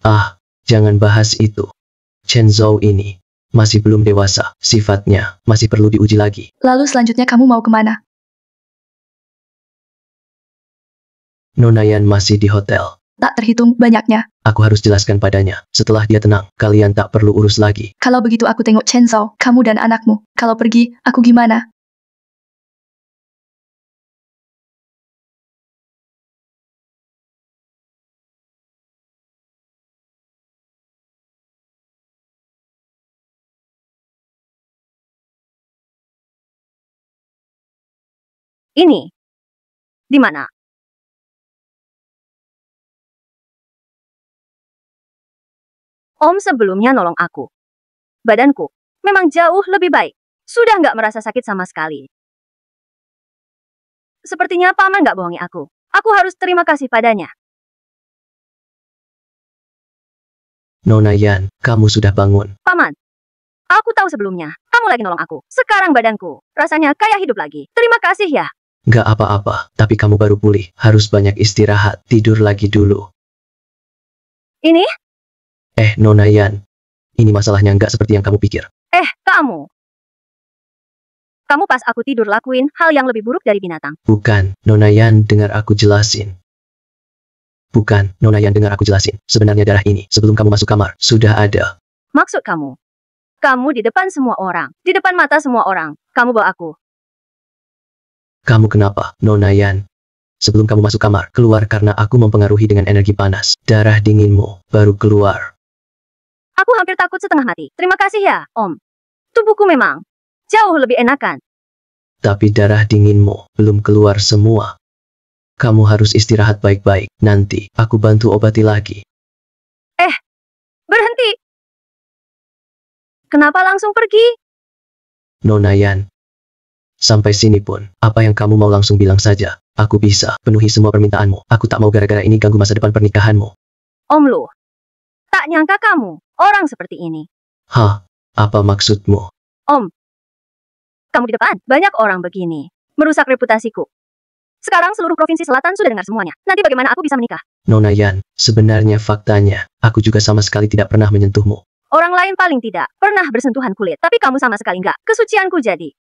[SPEAKER 2] Ah, jangan bahas itu. Chen Zhou ini masih belum dewasa. Sifatnya masih perlu diuji lagi.
[SPEAKER 1] Lalu selanjutnya kamu mau kemana?
[SPEAKER 2] Nona Yan masih di hotel.
[SPEAKER 1] Tak terhitung banyaknya.
[SPEAKER 2] Aku harus jelaskan padanya. Setelah dia tenang, kalian tak perlu urus lagi.
[SPEAKER 1] Kalau begitu aku tengok Chen Zhou, kamu dan anakmu. Kalau pergi, aku gimana?
[SPEAKER 6] Ini. Di mana? Om sebelumnya nolong aku. Badanku memang jauh lebih baik. Sudah nggak merasa sakit sama sekali. Sepertinya Paman nggak bohongi aku. Aku harus terima kasih padanya.
[SPEAKER 2] Nona Yan, kamu sudah bangun.
[SPEAKER 6] Paman, aku tahu sebelumnya. Kamu lagi nolong aku. Sekarang badanku rasanya kayak hidup lagi. Terima kasih ya.
[SPEAKER 2] Nggak apa-apa, tapi kamu baru pulih. Harus banyak istirahat. Tidur lagi dulu.
[SPEAKER 6] Ini?
[SPEAKER 2] Nona Yan. Ini masalahnya nggak seperti yang kamu pikir.
[SPEAKER 6] Kamu. Kamu pas aku tidur lakuin hal yang lebih buruk dari binatang.
[SPEAKER 2] Bukan, Nona Yan, dengar aku jelasin. Bukan, Nona Yan, dengar aku jelasin. Sebenarnya darah ini, sebelum kamu masuk kamar, sudah ada.
[SPEAKER 6] Maksud kamu? Kamu di depan semua orang. Di depan mata semua orang. Kamu bawa aku.
[SPEAKER 2] Kamu kenapa, Nona Yan? Sebelum kamu masuk kamar, keluar karena aku mempengaruhi dengan energi panas. Darah dinginmu baru keluar.
[SPEAKER 6] Aku hampir takut setengah mati. Terima kasih ya, Om. Tubuhku memang jauh lebih enakan.
[SPEAKER 2] Tapi darah dinginmu belum keluar semua. Kamu harus istirahat baik-baik. Nanti aku bantu obati lagi.
[SPEAKER 6] Berhenti. Kenapa langsung pergi?
[SPEAKER 2] Nona Yan. Sampai sini pun, apa yang kamu mau langsung bilang saja. Aku bisa penuhi semua permintaanmu. Aku tak mau gara-gara ini ganggu masa depan pernikahanmu.
[SPEAKER 6] Om Lu. Tak nyangka kamu orang seperti ini.
[SPEAKER 2] Hah? Apa maksudmu?
[SPEAKER 6] Om. Kamu di depan, banyak orang begini. Merusak reputasiku. Sekarang seluruh Provinsi Selatan sudah dengar semuanya. Nanti bagaimana aku bisa menikah?
[SPEAKER 2] Nona Yan, sebenarnya faktanya, aku juga sama sekali tidak pernah menyentuhmu.
[SPEAKER 6] Orang lain paling tidak pernah bersentuhan kulit. Tapi kamu sama sekali enggak. Kesucianku jadi.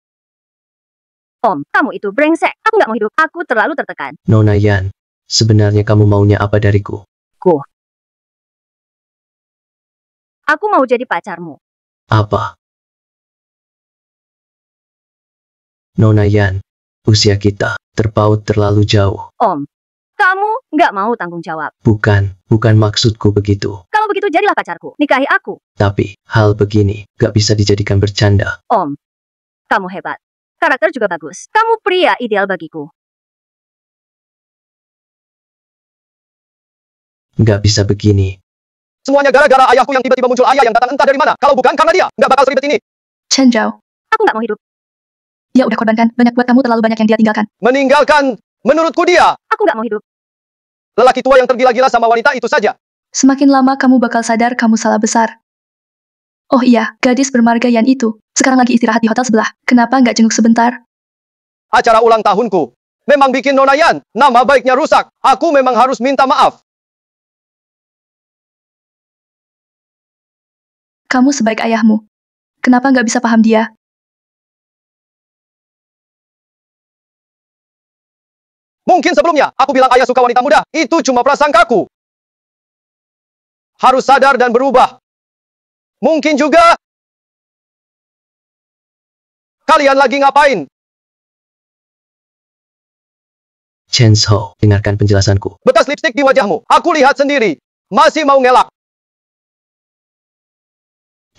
[SPEAKER 6] Om, kamu itu brengsek. Aku nggak mau hidup. Aku terlalu tertekan.
[SPEAKER 2] Nona Yan, sebenarnya kamu maunya apa dariku?
[SPEAKER 6] Aku mau jadi pacarmu.
[SPEAKER 2] Apa? Nona Yan, usia kita terpaut terlalu jauh.
[SPEAKER 6] Om, kamu nggak mau tanggung jawab.
[SPEAKER 2] Bukan maksudku begitu.
[SPEAKER 6] Kalau begitu jadilah pacarku. Nikahi aku.
[SPEAKER 2] Tapi, hal begini, gak bisa dijadikan bercanda.
[SPEAKER 6] Om, kamu hebat. Karakter juga bagus. Kamu pria ideal bagiku.
[SPEAKER 2] Gak bisa begini.
[SPEAKER 7] Semuanya gara-gara ayahku yang tiba-tiba muncul. Ayah yang datang entah dari mana. Kalau bukan karena dia, nggak bakal seribet ini.
[SPEAKER 1] Chen Zhou,
[SPEAKER 6] Aku nggak mau hidup.
[SPEAKER 1] dia udah korbankan banyak buat kamu, terlalu banyak yang dia tinggalkan.
[SPEAKER 7] Meninggalkan, menurutku dia.
[SPEAKER 6] Aku nggak mau hidup.
[SPEAKER 7] Lelaki tua yang tergila-gila sama wanita itu saja.
[SPEAKER 1] Semakin lama kamu bakal sadar kamu salah besar. Oh iya, gadis bermarga Yan itu. Sekarang lagi istirahat di hotel sebelah. Kenapa nggak jenguk sebentar?
[SPEAKER 7] Acara ulang tahunku memang bikin Nona Yan nama baiknya rusak. Aku memang harus minta maaf.
[SPEAKER 1] Kamu sebaik ayahmu. Kenapa nggak bisa paham dia?
[SPEAKER 7] Mungkin sebelumnya aku bilang ayah suka wanita muda. Itu cuma prasangkaku. Harus sadar dan berubah. Mungkin juga kalian lagi ngapain?
[SPEAKER 2] Chen Zhou, dengarkan penjelasanku.
[SPEAKER 7] Bekas lipstik di wajahmu. Aku lihat sendiri. Masih mau ngelak.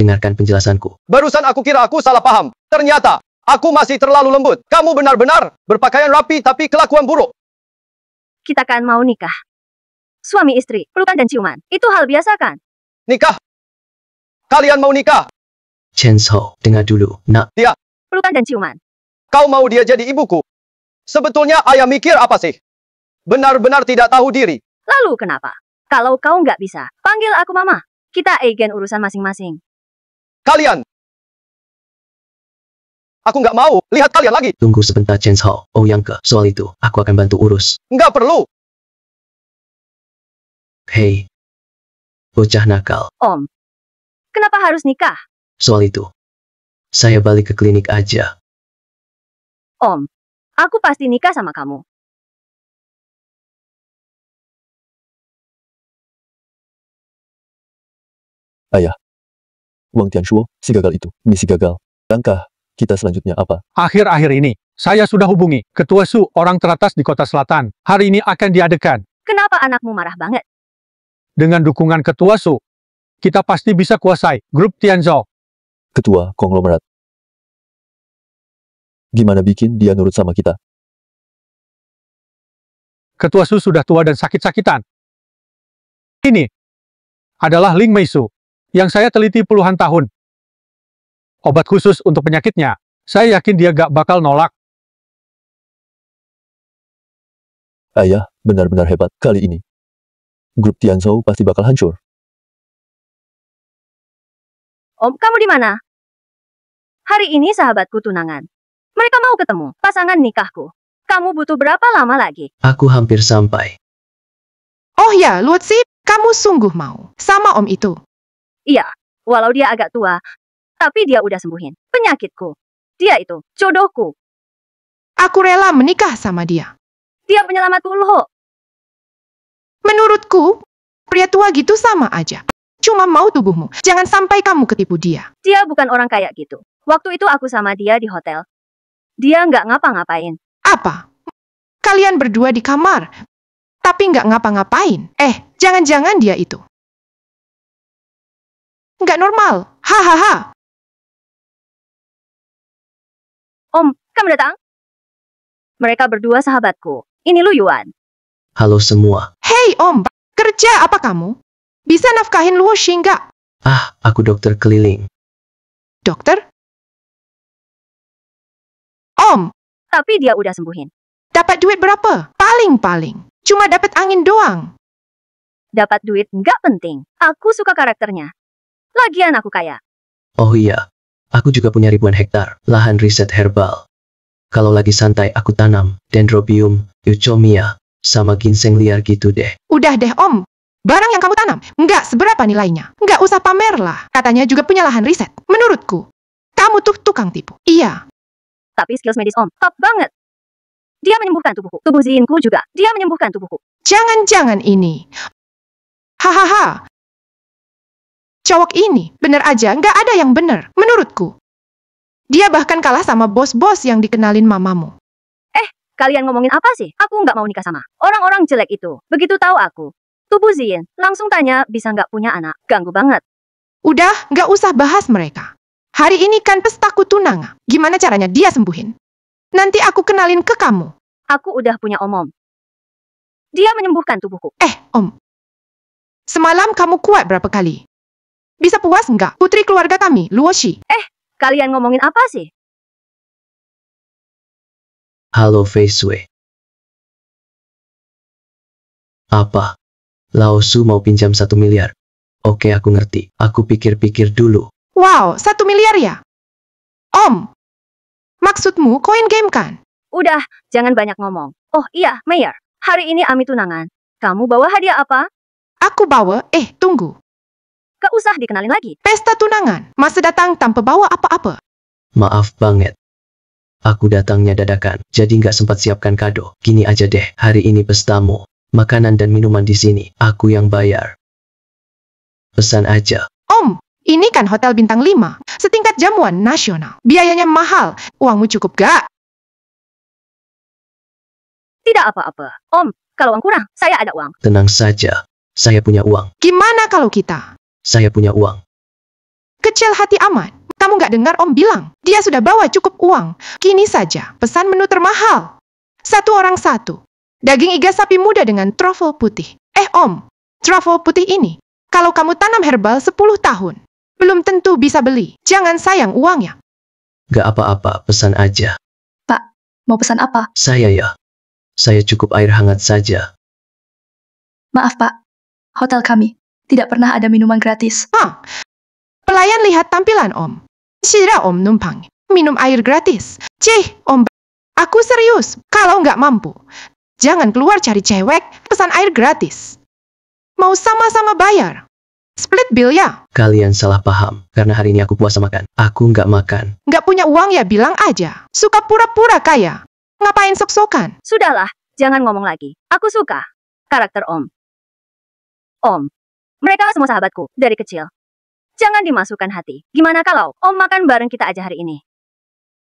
[SPEAKER 2] Dengarkan penjelasanku.
[SPEAKER 7] Barusan aku kira aku salah paham. Ternyata, aku masih terlalu lembut. Kamu benar-benar berpakaian rapi tapi kelakuan buruk.
[SPEAKER 6] kita kan mau nikah. Suami istri, pelukan dan ciuman, itu hal biasa kan?
[SPEAKER 7] Nikah? Kalian mau nikah?
[SPEAKER 2] Chen Zhou, dengar dulu, nak.
[SPEAKER 6] Pelukan dan ciuman.
[SPEAKER 7] Kau mau dia jadi ibuku? Sebetulnya ayah mikir apa sih? Benar-benar tidak tahu diri.
[SPEAKER 6] Lalu kenapa? Kalau kau nggak bisa, panggil aku mama. Kita agen urusan masing-masing.
[SPEAKER 7] Kalian! Aku nggak mau lihat kalian lagi.
[SPEAKER 2] Tunggu sebentar Chen Zhou, Ouyang ke, soal itu, aku akan bantu urus.
[SPEAKER 7] Nggak perlu.
[SPEAKER 2] Hei, bocah nakal,
[SPEAKER 6] Om, kenapa harus nikah?
[SPEAKER 2] soal itu. Saya balik ke klinik aja.
[SPEAKER 6] Om, aku pasti nikah sama kamu.
[SPEAKER 8] Ayah. Wang Tianshuo, si gagal itu, misi gagal. Langkah kita selanjutnya apa?
[SPEAKER 3] Akhir-akhir ini, saya sudah hubungi Ketua Su, orang teratas di Kota Selatan. Hari ini akan diadakan.
[SPEAKER 6] Kenapa anakmu marah banget?
[SPEAKER 3] Dengan dukungan Ketua Su, kita pasti bisa kuasai grup Tianzhou.
[SPEAKER 8] Ketua konglomerat. Gimana bikin dia nurut sama kita?
[SPEAKER 3] Ketua Su sudah tua dan sakit-sakitan. Ini adalah Ling Meisu, yang saya teliti puluhan tahun. Obat khusus untuk penyakitnya, saya yakin dia gak bakal nolak.
[SPEAKER 8] Ayah, benar-benar hebat kali ini. Grup Tianzhou pasti bakal hancur.
[SPEAKER 6] Om, kamu di mana? Hari ini sahabatku tunangan. Mereka mau ketemu, pasangan nikahku. Kamu butuh berapa lama lagi?
[SPEAKER 2] Aku hampir sampai.
[SPEAKER 5] Oh ya, Luotsi, kamu sungguh mau sama om itu.
[SPEAKER 6] Iya, walau dia agak tua, tapi dia udah sembuhin penyakitku. Dia itu jodohku.
[SPEAKER 5] Aku rela menikah sama dia.
[SPEAKER 6] Dia penyelamatku loh.
[SPEAKER 5] Menurutku, pria tua gitu sama aja. Cuma mau tubuhmu. Jangan sampai kamu ketipu dia.
[SPEAKER 6] Dia bukan orang kayak gitu. Waktu itu aku sama dia di hotel. Dia nggak ngapa-ngapain.
[SPEAKER 5] Apa? Kalian berdua di kamar, tapi nggak ngapa-ngapain. Jangan-jangan dia itu nggak normal. Hahaha.
[SPEAKER 6] Om, kamu datang? Mereka berdua sahabatku. Ini Lu Yuan.
[SPEAKER 2] Halo semua.
[SPEAKER 5] Hei om, kerja apa kamu? Bisa nafkahin Luo Shi nggak?
[SPEAKER 2] Ah, aku dokter keliling.
[SPEAKER 5] Dokter? Om,
[SPEAKER 6] Tapi dia udah sembuhin.
[SPEAKER 5] dapat duit berapa? Paling-paling. Cuma dapat angin doang.
[SPEAKER 6] Dapat duit nggak penting. Aku suka karakternya. Lagian aku kaya.
[SPEAKER 2] Oh iya, aku juga punya ribuan hektar lahan riset herbal. Kalau lagi santai aku tanam dendrobium, euchomia, sama ginseng liar gitu deh.
[SPEAKER 5] Udah deh om. Barang yang kamu tanam nggak seberapa nilainya. Nggak usah pamer lah. Katanya juga punya lahan riset. Menurutku, kamu tuh tukang tipu. Iya.
[SPEAKER 6] Tapi skills medis Om, top banget. Dia menyembuhkan tubuhku. Tubuh Ziinku juga. Dia menyembuhkan tubuhku.
[SPEAKER 5] Jangan-jangan ini. Hahaha. Cowok ini bener aja nggak ada yang bener. Menurutku. Dia bahkan kalah sama bos-bos yang dikenalin mamamu.
[SPEAKER 6] Kalian ngomongin apa sih? Aku nggak mau nikah sama orang-orang jelek itu. Begitu tahu aku tubuh Zien, langsung tanya bisa nggak punya anak. Ganggu banget.
[SPEAKER 5] Udah, nggak usah bahas mereka. Hari ini kan pestaku tunangan. Gimana caranya dia sembuhin? Nanti aku kenalin ke kamu.
[SPEAKER 6] Aku udah punya om. Dia menyembuhkan tubuhku.
[SPEAKER 5] Om. Semalam kamu kuat berapa kali? Bisa puas nggak? Putri keluarga kami, Luo Shi.
[SPEAKER 6] Kalian ngomongin apa sih?
[SPEAKER 2] Halo Fei Sui. Apa? Lao Su mau pinjam 1 miliar. Oke aku ngerti. Aku pikir-pikir dulu.
[SPEAKER 5] Wow, 1 miliar ya? Om. Maksudmu koin game kan?
[SPEAKER 6] Udah, jangan banyak ngomong. Oh iya, Mayor. Hari ini Ami tunangan. Kamu bawa hadiah apa?
[SPEAKER 5] Aku bawa, tunggu.
[SPEAKER 6] Gak usah dikenalin lagi.
[SPEAKER 5] Pesta tunangan. Masa datang tanpa bawa apa-apa.
[SPEAKER 2] Maaf banget. Aku datangnya dadakan, jadi nggak sempat siapkan kado. Gini aja deh, hari ini pestamu. Makanan dan minuman di sini, aku yang bayar. Pesan aja.
[SPEAKER 5] Om, ini kan hotel bintang 5. Setingkat jamuan nasional. Biayanya mahal. Uangmu cukup gak?
[SPEAKER 6] Tidak apa-apa. Om, kalau uang kurang, saya ada uang.
[SPEAKER 2] Tenang saja. Saya punya uang.
[SPEAKER 5] Gimana kalau kita?
[SPEAKER 2] Saya punya uang.
[SPEAKER 5] Kecil hati amat. Kamu nggak dengar Om bilang, dia sudah bawa cukup uang. Kini saja, pesan menu termahal. 1 orang 1. Daging iga sapi muda dengan trofol putih. Om, trofol putih ini, kalau kamu tanam herbal 10 tahun, belum tentu bisa beli. Jangan sayang uangnya.
[SPEAKER 2] Gak apa-apa, pesan aja.
[SPEAKER 1] Mau pesan apa?
[SPEAKER 2] Saya cukup air hangat saja.
[SPEAKER 1] Maaf Pak, hotel kami tidak pernah ada minuman gratis.
[SPEAKER 5] Pelayan lihat tampilan Om. Sira Om numpang, minum air gratis. Om, aku serius. Kalau nggak mampu, jangan keluar cari cewek, pesan air gratis. Mau sama-sama bayar. Split bill ya.
[SPEAKER 2] Kalian salah paham, karena hari ini aku puasa makan. Aku nggak makan.
[SPEAKER 5] Nggak punya uang ya bilang aja. Suka pura-pura kaya. Ngapain sok-sokan?
[SPEAKER 6] Sudahlah, jangan ngomong lagi. Aku suka karakter Om. Om, mereka semua sahabatku dari kecil. Jangan dimasukkan hati. Gimana kalau Om makan bareng kita aja hari ini?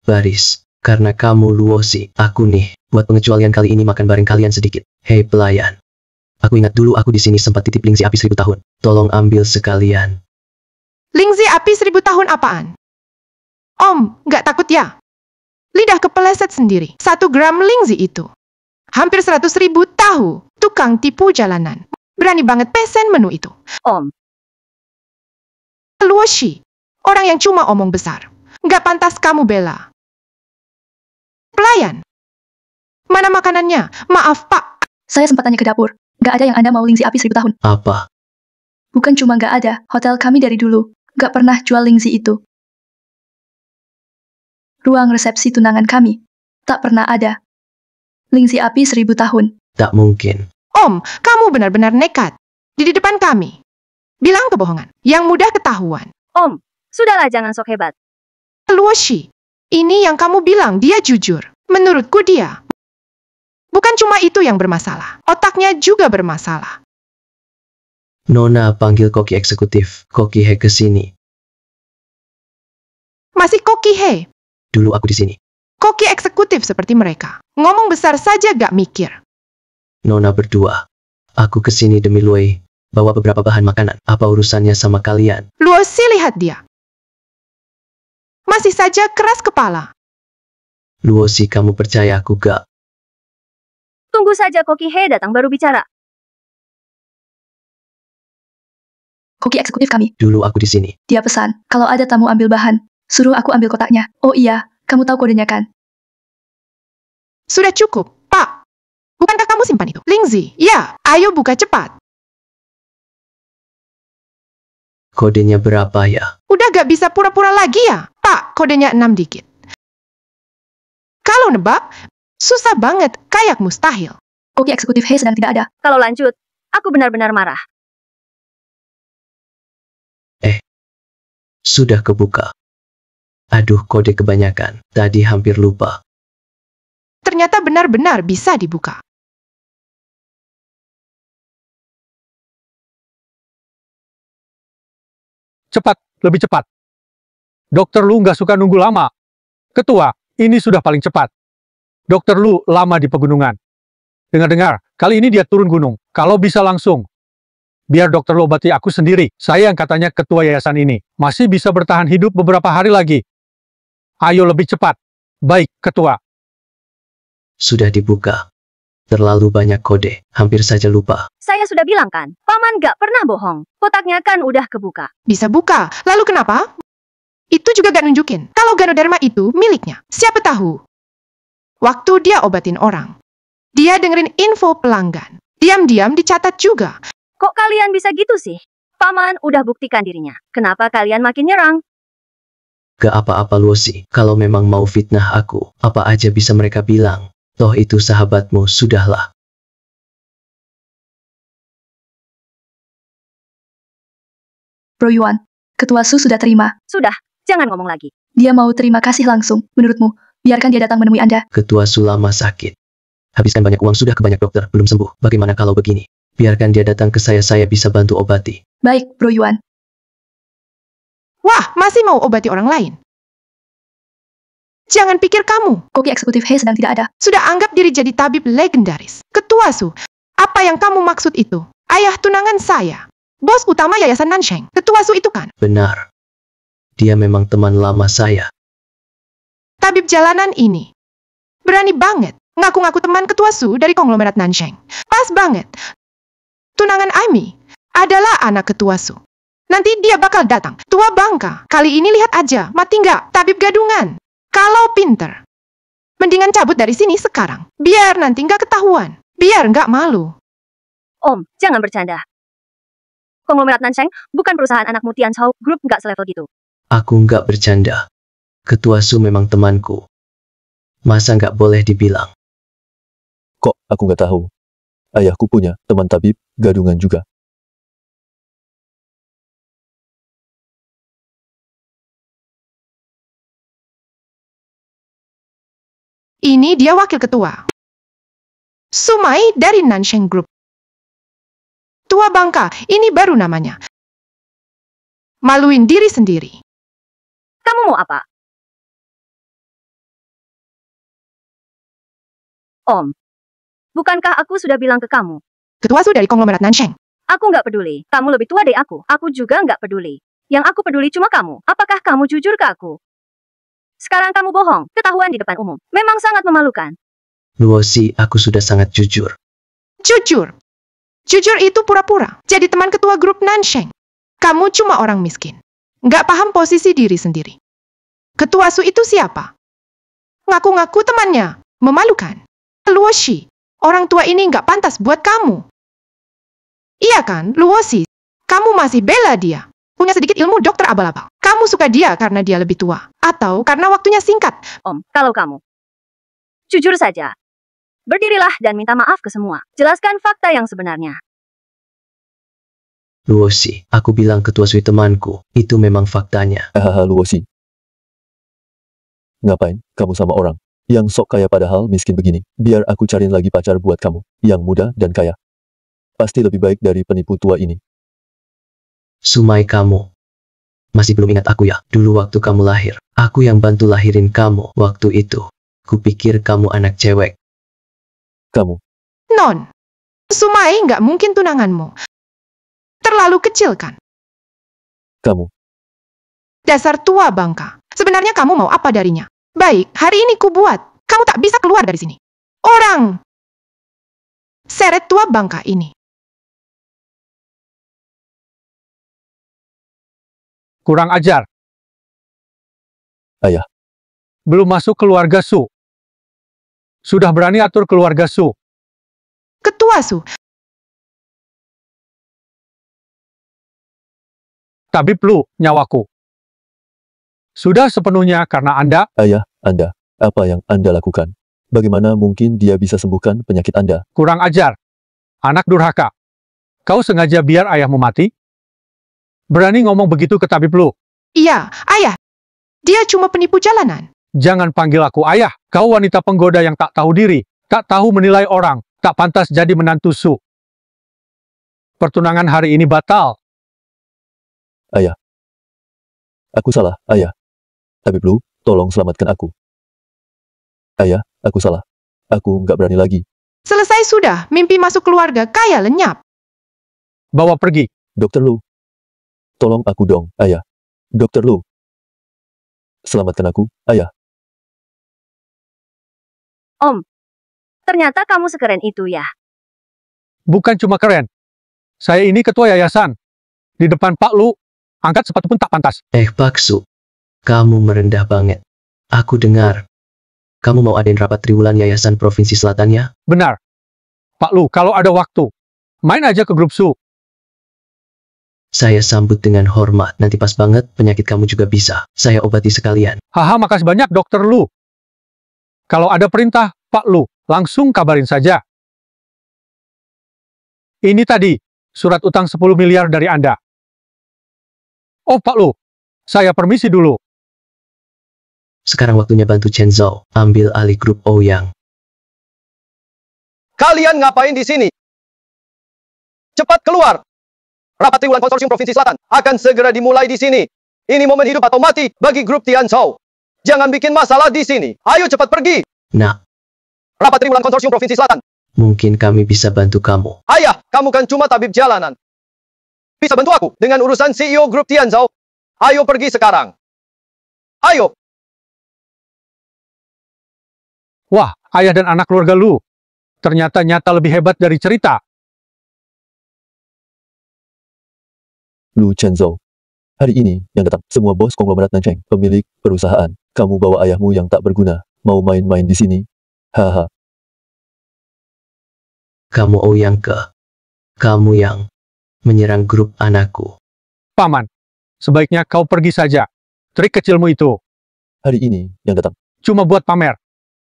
[SPEAKER 2] Baris, karena kamu Luosi, aku nih, buat pengecualian kali ini makan bareng kalian sedikit. Hei pelayan. Aku ingat dulu aku di sini sempat titip lingsi api 1000 tahun. Tolong ambil sekalian.
[SPEAKER 5] Lingsi api 1000 tahun apaan? Om, nggak takut ya? Lidah kepeleset sendiri. 1 gram lingsi itu. Hampir 100.000 tahu. Tukang tipu jalanan. Berani banget pesen menu itu.
[SPEAKER 6] Om.
[SPEAKER 5] Luoshi. Orang yang cuma omong besar. Nggak pantas kamu bela. Pelayan. Mana makanannya? Maaf Pak.
[SPEAKER 1] Saya sempat tanya ke dapur. Nggak ada yang Anda mau lingsi api 1000 tahun.
[SPEAKER 2] Apa?
[SPEAKER 1] Bukan cuma nggak ada, hotel kami dari dulu nggak pernah jual lingsi itu. Ruang resepsi tunangan kami tak pernah ada lingsi api 1000 tahun.
[SPEAKER 2] Tak mungkin.
[SPEAKER 5] Om, kamu benar-benar nekat. Di depan kami. Bilang kebohongan. Yang mudah ketahuan.
[SPEAKER 6] Om, sudahlah jangan sok hebat.
[SPEAKER 5] Luoshi. Ini yang kamu bilang dia jujur. Menurutku dia. Bukan cuma itu yang bermasalah. Otaknya juga bermasalah.
[SPEAKER 2] Nona panggil koki eksekutif. Koki He ke sini.
[SPEAKER 5] Masih Koki He.
[SPEAKER 2] Dulu aku di sini.
[SPEAKER 5] Koki eksekutif seperti mereka. Ngomong besar saja gak mikir.
[SPEAKER 2] Nona berdua. Aku ke sini demi Luoi. Bawa beberapa bahan makanan. Apa urusannya sama kalian?
[SPEAKER 5] Luosi lihat dia. Masih saja keras kepala.
[SPEAKER 2] Luosi, kamu percaya aku gak?
[SPEAKER 6] Tunggu saja Koki He datang baru bicara.
[SPEAKER 1] Koki eksekutif kami.
[SPEAKER 2] Dulu aku di sini.
[SPEAKER 1] Dia pesan, kalau ada tamu ambil bahan, suruh aku ambil kotaknya. Oh iya, kamu tahu kodenya kan?
[SPEAKER 5] Sudah cukup, Pak. Bukankah kamu simpan itu? Lingzi, ya, ayo buka cepat.
[SPEAKER 2] Kodenya berapa ya?
[SPEAKER 5] Udah gak bisa pura-pura lagi ya? Pak, kodenya 6 dikit. Kalau nebak, susah banget, kayak mustahil.
[SPEAKER 1] Koki eksekutif He sedang tidak ada.
[SPEAKER 6] Kalau lanjut, aku benar-benar marah.
[SPEAKER 2] Sudah kebuka. Aduh, kode kebanyakan. Tadi hampir lupa.
[SPEAKER 5] Ternyata benar-benar bisa dibuka.
[SPEAKER 3] Cepat, lebih cepat. Dokter Lu nggak suka nunggu lama. Ketua, ini sudah paling cepat. Dokter Lu lama di pegunungan. Dengar-dengar, kali ini dia turun gunung. Kalau bisa langsung. Biar dokter Lu obati aku sendiri. Saya yang katanya ketua yayasan ini. Masih bisa bertahan hidup beberapa hari lagi. Ayo lebih cepat. Baik, ketua.
[SPEAKER 2] Sudah dibuka. Terlalu banyak kode. Hampir saja lupa.
[SPEAKER 6] Saya sudah bilang kan, Paman gak pernah bohong. Kotaknya kan udah kebuka.
[SPEAKER 5] Bisa buka. Lalu kenapa? Itu juga gak nunjukin. Kalau Ganoderma itu miliknya. Siapa tahu. Waktu dia obatin orang. Dia dengerin info pelanggan. Diam-diam dicatat juga.
[SPEAKER 6] Kok kalian bisa gitu sih? Paman udah buktikan dirinya. Kenapa kalian makin nyerang?
[SPEAKER 2] Gak apa-apa Luosi. Kalau memang mau fitnah aku, apa aja bisa mereka bilang. Toh itu sahabatmu, sudahlah.
[SPEAKER 1] Bro Yuan, Ketua Su sudah terima.
[SPEAKER 6] Sudah, jangan ngomong lagi.
[SPEAKER 1] Dia mau terima kasih langsung. Menurutmu, biarkan dia datang menemui Anda.
[SPEAKER 2] Ketua Su lama sakit. Habiskan banyak uang sudah ke banyak dokter, belum sembuh. Bagaimana kalau begini? Biarkan dia datang ke saya bisa bantu obati.
[SPEAKER 1] Baik, Bro Yuan.
[SPEAKER 5] Wah, masih mau obati orang lain. Jangan pikir kamu.
[SPEAKER 1] Koki eksekutif He sedang tidak ada.
[SPEAKER 5] Sudah anggap diri jadi tabib legendaris. Ketua Su, apa yang kamu maksud itu? Ayah tunangan saya. Bos utama Yayasan Nansheng. Ketua Su itu kan?
[SPEAKER 2] Benar. Dia memang teman lama saya.
[SPEAKER 5] Tabib jalanan ini. Berani banget. Ngaku-ngaku teman ketua Su dari konglomerat Nansheng. Pas banget. Tunangan Amy adalah anak ketua Su. Nanti dia bakal datang. Tua bangka. Kali ini lihat aja. Mati nggak? Tabib gadungan. Kalau pinter. Mendingan cabut dari sini sekarang. Biar nanti nggak ketahuan. Biar nggak malu.
[SPEAKER 6] Om, jangan bercanda. Konglomerat Nansheng bukan perusahaan anakmu Tianzhou Group, nggak selevel gitu.
[SPEAKER 2] Aku nggak bercanda. Ketua Su memang temanku. Masa nggak boleh dibilang?
[SPEAKER 8] Kok aku nggak tahu? Ayahku punya teman tabib gadungan juga.
[SPEAKER 5] Ini dia wakil ketua. Sumai dari Nansheng Group. Tua bangka, ini baru namanya. Maluin diri sendiri.
[SPEAKER 6] Kamu mau apa? Om, bukankah aku sudah bilang ke kamu?
[SPEAKER 5] Ketua Su dari konglomerat Nansheng.
[SPEAKER 6] Aku nggak peduli. Kamu lebih tua dari aku. Aku juga nggak peduli. Yang aku peduli cuma kamu. Apakah kamu jujur ke aku? Sekarang kamu bohong. Ketahuan di depan umum. Memang sangat memalukan.
[SPEAKER 2] Luosi, aku sudah sangat jujur.
[SPEAKER 5] Jujur. Jujur itu pura-pura. Jadi teman ketua grup Nansheng. Kamu cuma orang miskin. Nggak paham posisi diri sendiri. Ketua Su itu siapa? Ngaku-ngaku temannya. Memalukan. Luosi. Orang tua ini nggak pantas buat kamu. Iya kan, Luosi? Kamu masih bela dia. Punya sedikit ilmu dokter abal-abal. Kamu suka dia karena dia lebih tua. Atau karena waktunya singkat.
[SPEAKER 6] Om, kalau kamu jujur saja. Berdirilah dan minta maaf ke semua. Jelaskan fakta yang sebenarnya.
[SPEAKER 2] Luosi, aku bilang ketua Su temanku. Itu memang faktanya.
[SPEAKER 8] Hahaha Luosi. Ngapain kamu sama orang yang sok kaya padahal miskin begini? Biar aku cariin lagi pacar buat kamu. Yang muda dan kaya. Pasti lebih baik dari penipu tua ini.
[SPEAKER 2] Sumai, kamu masih belum ingat aku ya? Dulu waktu kamu lahir, aku yang bantu lahirin kamu. Waktu itu, kupikir kamu anak cewek.
[SPEAKER 8] Kamu.
[SPEAKER 5] Non. Sumai nggak mungkin tunanganmu. Terlalu kecil kan?
[SPEAKER 8] Kamu.
[SPEAKER 5] Dasar tua bangka. Sebenarnya kamu mau apa darinya? Baik, hari ini ku buat. Kamu tak bisa keluar dari sini. Orang. Seret tua bangka ini.
[SPEAKER 3] Kurang ajar.
[SPEAKER 8] Ayah.
[SPEAKER 3] Belum masuk keluarga Su. Sudah berani atur keluarga Su.
[SPEAKER 5] Ketua Su.
[SPEAKER 3] Tabib Lu, nyawaku. Sudah sepenuhnya karena Anda.
[SPEAKER 8] Ayah, Anda. Apa yang Anda lakukan? Bagaimana mungkin dia bisa sembuhkan penyakit Anda?
[SPEAKER 3] Kurang ajar. Anak durhaka. Kau sengaja biar ayahmu mati? Berani ngomong begitu ke Tabib Lu?
[SPEAKER 5] Iya, ayah. Dia cuma penipu jalanan.
[SPEAKER 3] Jangan panggil aku ayah. Kau wanita penggoda yang tak tahu diri. Tak tahu menilai orang. Tak pantas jadi menantu Su. Pertunangan hari ini batal.
[SPEAKER 8] Ayah. Aku salah, ayah. Tabib Lu, tolong selamatkan aku. Ayah, aku salah. Aku nggak berani lagi.
[SPEAKER 5] Selesai sudah, mimpi masuk keluarga kaya lenyap.
[SPEAKER 3] Bawa pergi.
[SPEAKER 8] Dokter Lu. Tolong aku dong, ayah. Dokter Lu. Selamatkan aku, ayah.
[SPEAKER 6] Om, ternyata kamu sekeren itu ya.
[SPEAKER 3] Bukan cuma keren. Saya ini ketua yayasan. Di depan Pak Lu, angkat sepatu pun tak pantas.
[SPEAKER 2] Pak Su, kamu merendah banget. Aku dengar. Kamu mau adain rapat triwulan Yayasan Provinsi Selatannya?
[SPEAKER 3] Benar. Pak Lu, kalau ada waktu, main aja ke grup Su.
[SPEAKER 2] Saya sambut dengan hormat. Nanti pas banget, penyakit kamu juga bisa. Saya obati sekalian.
[SPEAKER 3] Haha, makasih banyak Dokter Lu. Kalau ada perintah, Pak Lu, langsung kabarin saja. Ini tadi, surat utang 10 miliar dari Anda. Oh Pak Lu, saya permisi dulu.
[SPEAKER 2] Sekarang waktunya bantu Chen Zhou ambil alih grup Ouyang.
[SPEAKER 7] Kalian ngapain di sini? Cepat keluar! Rapat triwulan konsorsium Provinsi Selatan akan segera dimulai di sini. Ini momen hidup atau mati bagi grup Tianzhou. Jangan bikin masalah di sini. Ayo cepat pergi!
[SPEAKER 2] Nah,
[SPEAKER 7] Rapat triwulan konsorsium Provinsi Selatan.
[SPEAKER 2] mungkin kami bisa bantu kamu.
[SPEAKER 7] Ayah, kamu kan cuma tabib jalanan. Bisa bantu aku dengan urusan CEO grup Tianzhou? Ayo pergi sekarang. Ayo!
[SPEAKER 3] Wah, ayah dan anak keluarga Lu. Ternyata nyata lebih hebat dari cerita.
[SPEAKER 8] Lu Chenzhou. Hari ini yang datang semua bos konglomerat Nancheng, pemilik perusahaan. Kamu bawa ayahmu yang tak berguna, mau main-main di sini? Haha.
[SPEAKER 2] Kamu Ouyang ke. Kamu yang menyerang grup anakku.
[SPEAKER 3] Paman, sebaiknya kau pergi saja. Trik kecilmu itu
[SPEAKER 8] Hari ini yang datang.
[SPEAKER 3] cuma buat pamer.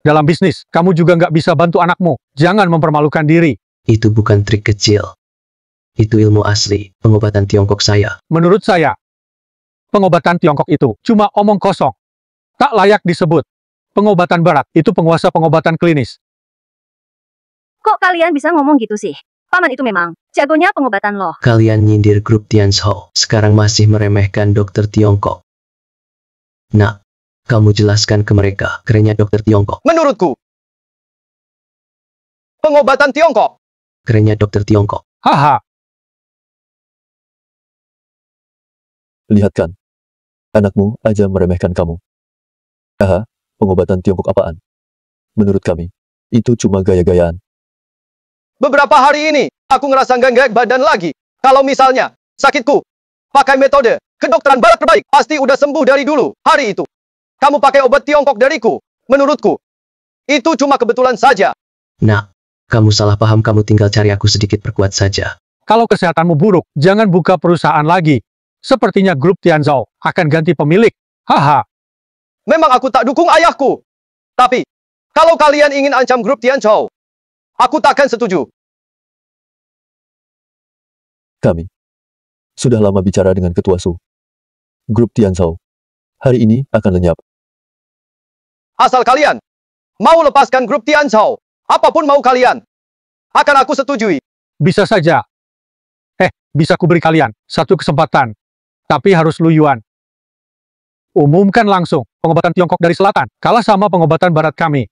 [SPEAKER 3] Dalam bisnis, kamu juga nggak bisa bantu anakmu. Jangan mempermalukan diri.
[SPEAKER 2] Itu bukan trik kecil. Itu ilmu asli, pengobatan Tiongkok saya.
[SPEAKER 3] Menurut saya, pengobatan Tiongkok itu cuma omong kosong. Tak layak disebut. Pengobatan barat itu penguasa pengobatan klinis.
[SPEAKER 6] Kok kalian bisa ngomong gitu sih? Paman itu memang jagonya pengobatan loh.
[SPEAKER 2] Kalian nyindir grup Tianzhou, sekarang masih meremehkan dokter Tiongkok. Nah, kamu jelaskan ke mereka, kerennya dokter Tiongkok.
[SPEAKER 7] Menurutku, pengobatan Tiongkok.
[SPEAKER 2] Kerennya dokter Tiongkok.
[SPEAKER 3] Haha,
[SPEAKER 8] Lihat kan. Anakmu aja meremehkan kamu. Aha, pengobatan Tiongkok apaan? Menurut kami, itu cuma gaya-gayaan.
[SPEAKER 7] Beberapa hari ini, aku ngerasa nggak enak badan lagi. Kalau misalnya, sakitku, pakai metode kedokteran barat terbaik, pasti udah sembuh dari dulu. Hari itu, kamu pakai obat Tiongkok dariku. Menurutku, itu cuma kebetulan saja.
[SPEAKER 2] Nah, kamu salah paham, kamu tinggal cari aku sedikit perkuat saja.
[SPEAKER 3] kalau kesehatanmu buruk, jangan buka perusahaan lagi. Sepertinya grup Tianzhou akan ganti pemilik. Haha,
[SPEAKER 7] Memang aku tak dukung ayahku. Tapi, kalau kalian ingin ancam grup Tianzhou, aku takkan setuju.
[SPEAKER 8] Kami sudah lama bicara dengan Ketua Su. Grup Tianzhou hari ini akan lenyap.
[SPEAKER 7] Asal kalian mau lepaskan grup Tianzhou, apapun mau kalian, akan aku setujui.
[SPEAKER 3] bisa saja. Bisa kuberi kalian satu kesempatan. Tapi harus Lu Yuan. Umumkan langsung, pengobatan Tiongkok dari selatan kalah sama pengobatan barat kami.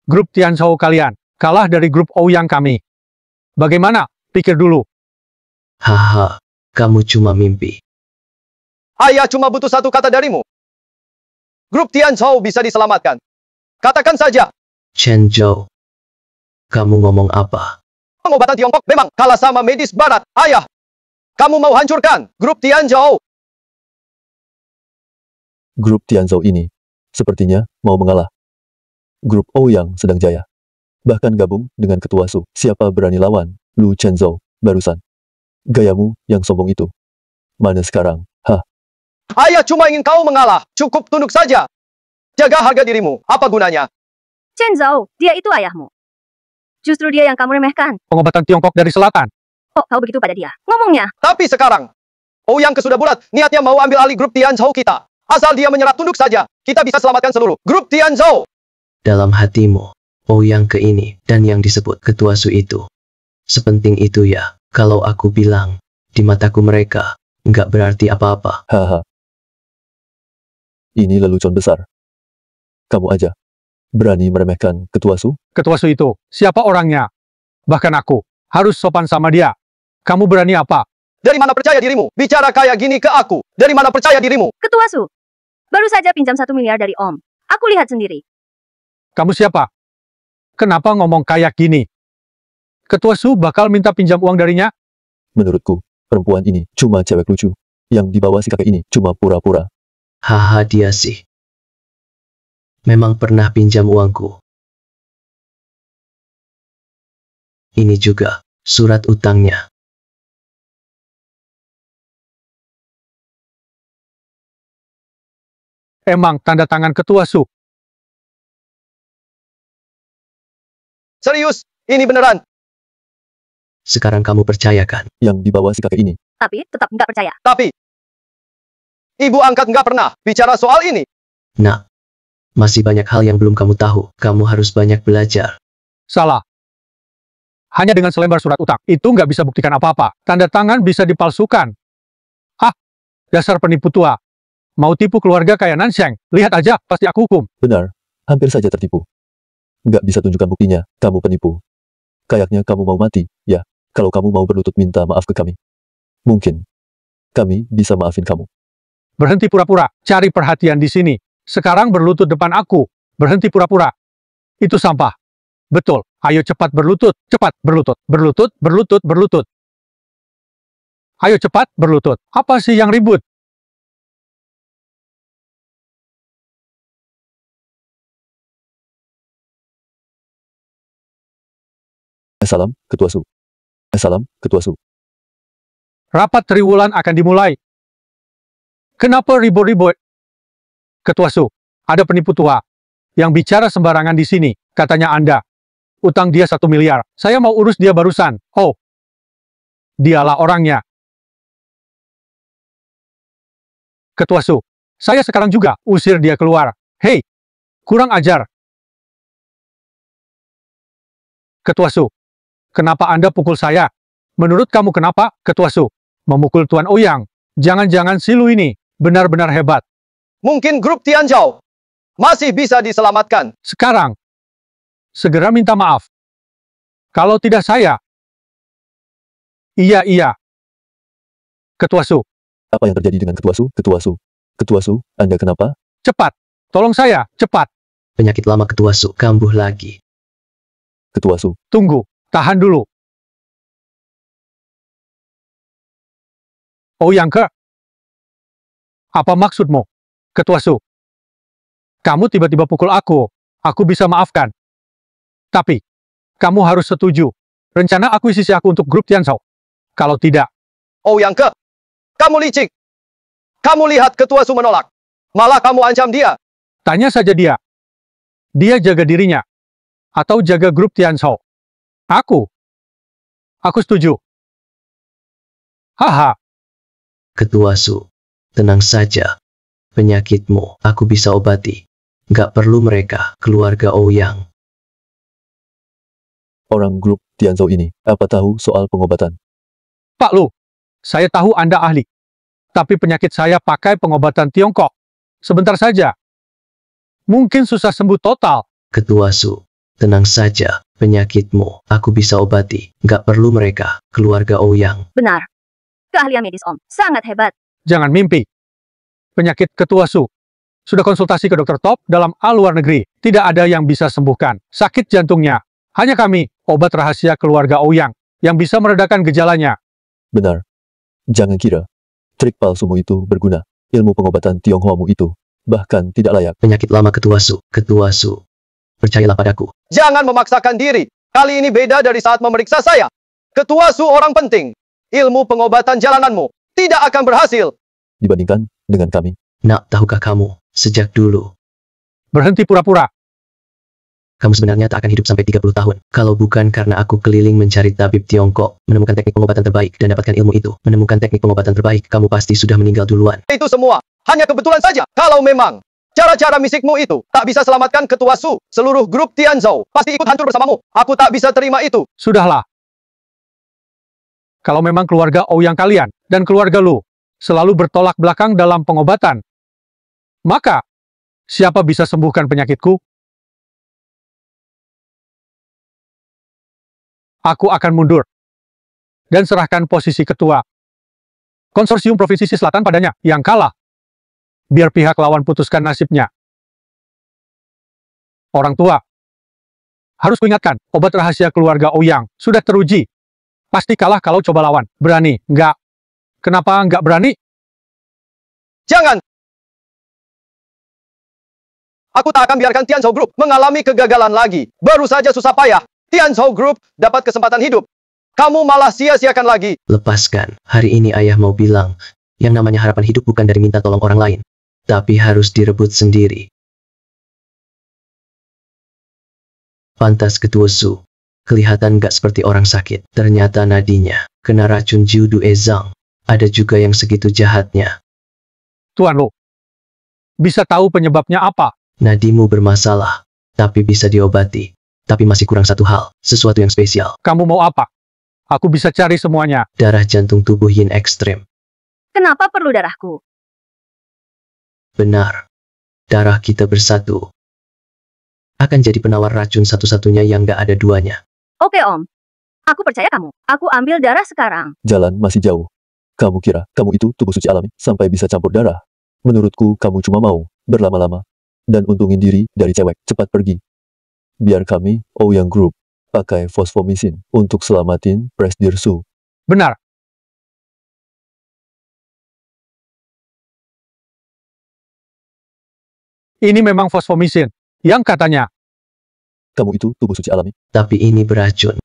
[SPEAKER 3] Grup Tianzhou kalian kalah dari grup Ouyang kami. Bagaimana? Pikir dulu.
[SPEAKER 2] Haha, kamu cuma mimpi.
[SPEAKER 7] Ayah cuma butuh satu kata darimu. Grup Tianzhou bisa diselamatkan. Katakan saja,
[SPEAKER 2] Chen Zhou. Kamu ngomong apa?
[SPEAKER 7] pengobatan Tiongkok memang kalah sama medis barat. Ayah, kamu mau hancurkan grup Tianzhou.
[SPEAKER 8] Grup Tianzhou ini sepertinya mau mengalah. Grup Ouyang sedang jaya. Bahkan gabung dengan Ketua Su. Siapa berani lawan Lu Chenzhou barusan? Gayamu yang sombong itu. Mana sekarang? Hah?
[SPEAKER 7] Ayah cuma ingin kau mengalah. Cukup tunduk saja. Jaga harga dirimu. Apa gunanya?
[SPEAKER 6] Chen Zhou, dia itu ayahmu. Justru dia yang kamu remehkan.
[SPEAKER 3] Pengobatan Tiongkok dari selatan.
[SPEAKER 6] Kok kau begitu pada dia? Ngomongnya.
[SPEAKER 7] Tapi sekarang, Ouyang sudah bulat. Niatnya mau ambil alih grup Tianzhou kita. Asal dia menyerah tunduk saja, kita bisa selamatkan seluruh grup Tianzhou.
[SPEAKER 2] Dalam hatimu, Ouyang ke ini dan yang disebut Ketua Su itu. Sepenting itu ya, kalau aku bilang, di mataku mereka, nggak berarti apa-apa.
[SPEAKER 8] Haha. Ini lelucon besar. Kamu aja berani meremehkan Ketua Su?
[SPEAKER 3] Ketua Su itu, siapa orangnya? Bahkan aku, harus sopan sama dia. Kamu berani apa?
[SPEAKER 7] Dari mana percaya dirimu? Bicara kayak gini ke aku. Dari mana percaya dirimu?
[SPEAKER 6] Ketua Su, baru saja pinjam 1 miliar dari Om. Aku lihat sendiri.
[SPEAKER 3] Kamu siapa? Kenapa ngomong kayak gini? Ketua Su bakal minta pinjam uang darinya?
[SPEAKER 8] Menurutku, perempuan ini cuma cewek lucu. Yang dibawa si kakek ini cuma pura-pura.
[SPEAKER 2] Haha, dia sih. Memang pernah pinjam uangku. Ini juga, surat utangnya.
[SPEAKER 3] Emang tanda tangan Ketua Su.
[SPEAKER 7] Serius, ini beneran.
[SPEAKER 2] Sekarang kamu percayakan.
[SPEAKER 8] Yang dibawa si kakek ini.
[SPEAKER 6] Tapi tetap nggak percaya.
[SPEAKER 7] Tapi, ibu angkat nggak pernah bicara soal ini.
[SPEAKER 2] Nah, masih banyak hal yang belum kamu tahu. Kamu harus banyak belajar.
[SPEAKER 3] Salah. Hanya dengan selembar surat utang, itu nggak bisa buktikan apa-apa. Tanda tangan bisa dipalsukan. Dasar penipu tua. Mau tipu keluarga kayak Nansheng, lihat aja, pasti aku hukum.
[SPEAKER 8] Benar, hampir saja tertipu. Nggak bisa tunjukkan buktinya, kamu penipu. Kayaknya kamu mau mati, ya, kalau kamu mau berlutut minta maaf ke kami. Mungkin, kami bisa maafin kamu.
[SPEAKER 3] Berhenti pura-pura, cari perhatian di sini. Sekarang berlutut depan aku, berhenti pura-pura. Itu sampah. Betul. Ayo cepat berlutut. Cepat berlutut. Berlutut, berlutut, berlutut. Ayo cepat berlutut. Apa sih yang ribut?
[SPEAKER 8] Salam, Ketua Su. Salam, Ketua Su.
[SPEAKER 3] Rapat triwulan akan dimulai. Kenapa ribut-ribut? Ketua Su, ada penipu tua yang bicara sembarangan di sini. Katanya Anda utang dia 1 miliar. Saya mau urus dia barusan. Oh, dialah orangnya. Ketua Su, saya sekarang juga usir dia keluar. Hei, kurang ajar. Ketua Su, kenapa Anda pukul saya? Menurut kamu kenapa, Ketua Su? Memukul Tuan Ouyang. Jangan-jangan si Lu ini benar-benar hebat.
[SPEAKER 7] Mungkin grup Tianzhou masih bisa diselamatkan.
[SPEAKER 3] Sekarang, segera minta maaf. Kalau tidak saya. Iya. Ketua Su,
[SPEAKER 8] Apa yang terjadi dengan Ketua Su? Ketua Su. Ketua Su, Anda kenapa?
[SPEAKER 3] cepat. Tolong saya, cepat.
[SPEAKER 2] Penyakit lama Ketua Su kambuh lagi.
[SPEAKER 8] Ketua Su.
[SPEAKER 3] Tunggu, tahan dulu. Ouyang Ke? Apa maksudmu? Ketua Su, kamu tiba-tiba pukul aku. Aku bisa maafkan. Tapi, kamu harus setuju. Rencana akuisisi aku untuk grup Tianzhou. Kalau tidak,
[SPEAKER 7] Ouyang Ke, kamu licik. Kamu lihat Ketua Su menolak. Malah kamu ancam dia.
[SPEAKER 3] tanya saja dia. Dia jaga dirinya. Atau jaga grup Tianzhou. Aku setuju. Haha.
[SPEAKER 2] Ketua Su, tenang saja. Penyakitmu aku bisa obati. Gak perlu mereka, keluarga Ouyang.
[SPEAKER 8] Orang grup Tianzhou ini, apa tahu soal pengobatan?
[SPEAKER 3] Pak Lu, saya tahu Anda ahli. Tapi penyakit saya pakai pengobatan Tiongkok. Sebentar saja. Mungkin susah sembuh total.
[SPEAKER 2] Ketua Su, tenang saja. Penyakitmu aku bisa obati. Gak perlu mereka, keluarga Ouyang.
[SPEAKER 6] Benar. Keahlian medis Om sangat hebat.
[SPEAKER 3] Jangan mimpi. Penyakit Ketua Su. Sudah konsultasi ke dokter top dalam luar negeri. Tidak ada yang bisa sembuhkan. Sakit jantungnya. Hanya kami, obat rahasia keluarga Ouyang, yang bisa meredakan gejalanya.
[SPEAKER 8] Benar. Jangan kira trik palsumu itu berguna. Ilmu pengobatan Tionghoamu itu bahkan tidak layak.
[SPEAKER 2] Penyakit lama Ketua Su. Ketua Su, percayalah padaku.
[SPEAKER 7] Jangan memaksakan diri. Kali ini beda dari saat memeriksa saya. Ketua Su orang penting. Ilmu pengobatan jalananmu tidak akan berhasil.
[SPEAKER 8] Dibandingkan dengan kami.
[SPEAKER 2] Nak, tahukah kamu, sejak dulu,
[SPEAKER 3] Berhenti pura-pura.
[SPEAKER 2] kamu sebenarnya tak akan hidup sampai 30 tahun. Kalau bukan karena aku keliling mencari tabib Tiongkok, menemukan teknik pengobatan terbaik, dan dapatkan ilmu itu, menemukan teknik pengobatan terbaik, kamu pasti sudah meninggal duluan.
[SPEAKER 7] Itu semua hanya kebetulan saja. Kalau memang cara-cara misikmu itu tak bisa selamatkan Ketua Su, seluruh grup Tianzhou pasti ikut hancur bersamamu. Aku tak bisa terima itu.
[SPEAKER 3] Sudahlah. Kalau memang keluarga Ouyang kalian dan keluarga Lu selalu bertolak belakang dalam pengobatan, maka siapa bisa sembuhkan penyakitku? Aku akan mundur dan serahkan posisi ketua konsorsium Provinsi Selatan padanya yang kalah. Biar pihak lawan putuskan nasibnya. Orang tua, harus kuingatkan, obat rahasia keluarga Ouyang sudah teruji. Pasti kalah kalau coba lawan. Berani? Enggak. Kenapa enggak berani?
[SPEAKER 7] Jangan. Aku tak akan biarkan Tianzhou Group mengalami kegagalan lagi. Baru saja susah payah, Tianzhou Group dapat kesempatan hidup. Kamu malah sia-siakan lagi.
[SPEAKER 2] Lepaskan. Hari ini ayah mau bilang, yang namanya harapan hidup bukan dari minta tolong orang lain, tapi harus direbut sendiri. Pantas Ketua Su, kelihatan gak seperti orang sakit. Ternyata nadinya kena racun Jiu Due Zhang. Ada juga yang segitu jahatnya.
[SPEAKER 3] Tuan Lu, bisa tahu penyebabnya apa?
[SPEAKER 2] Nadimu bermasalah, tapi bisa diobati. Tapi masih kurang satu hal, sesuatu yang spesial.
[SPEAKER 3] Kamu mau apa? Aku bisa cari semuanya.
[SPEAKER 2] Darah jantung tubuh Yin ekstrem.
[SPEAKER 6] Kenapa perlu darahku?
[SPEAKER 2] Benar. Darah kita bersatu akan jadi penawar racun satu-satunya yang gak ada duanya.
[SPEAKER 6] Oke Om. Aku percaya kamu. Aku ambil darah sekarang.
[SPEAKER 8] Jalan masih jauh. Kamu kira kamu itu tubuh suci alami sampai bisa campur darah? Menurutku kamu cuma mau berlama-lama dan untungin diri dari cewek. Cepat pergi. biar kami, Ouyang Group, pakai fosfomisin untuk selamatin Presdir Su.
[SPEAKER 3] Benar. Ini memang fosfomisin. Yang katanya,
[SPEAKER 8] Kamu itu tubuh suci alami.
[SPEAKER 2] Tapi ini beracun.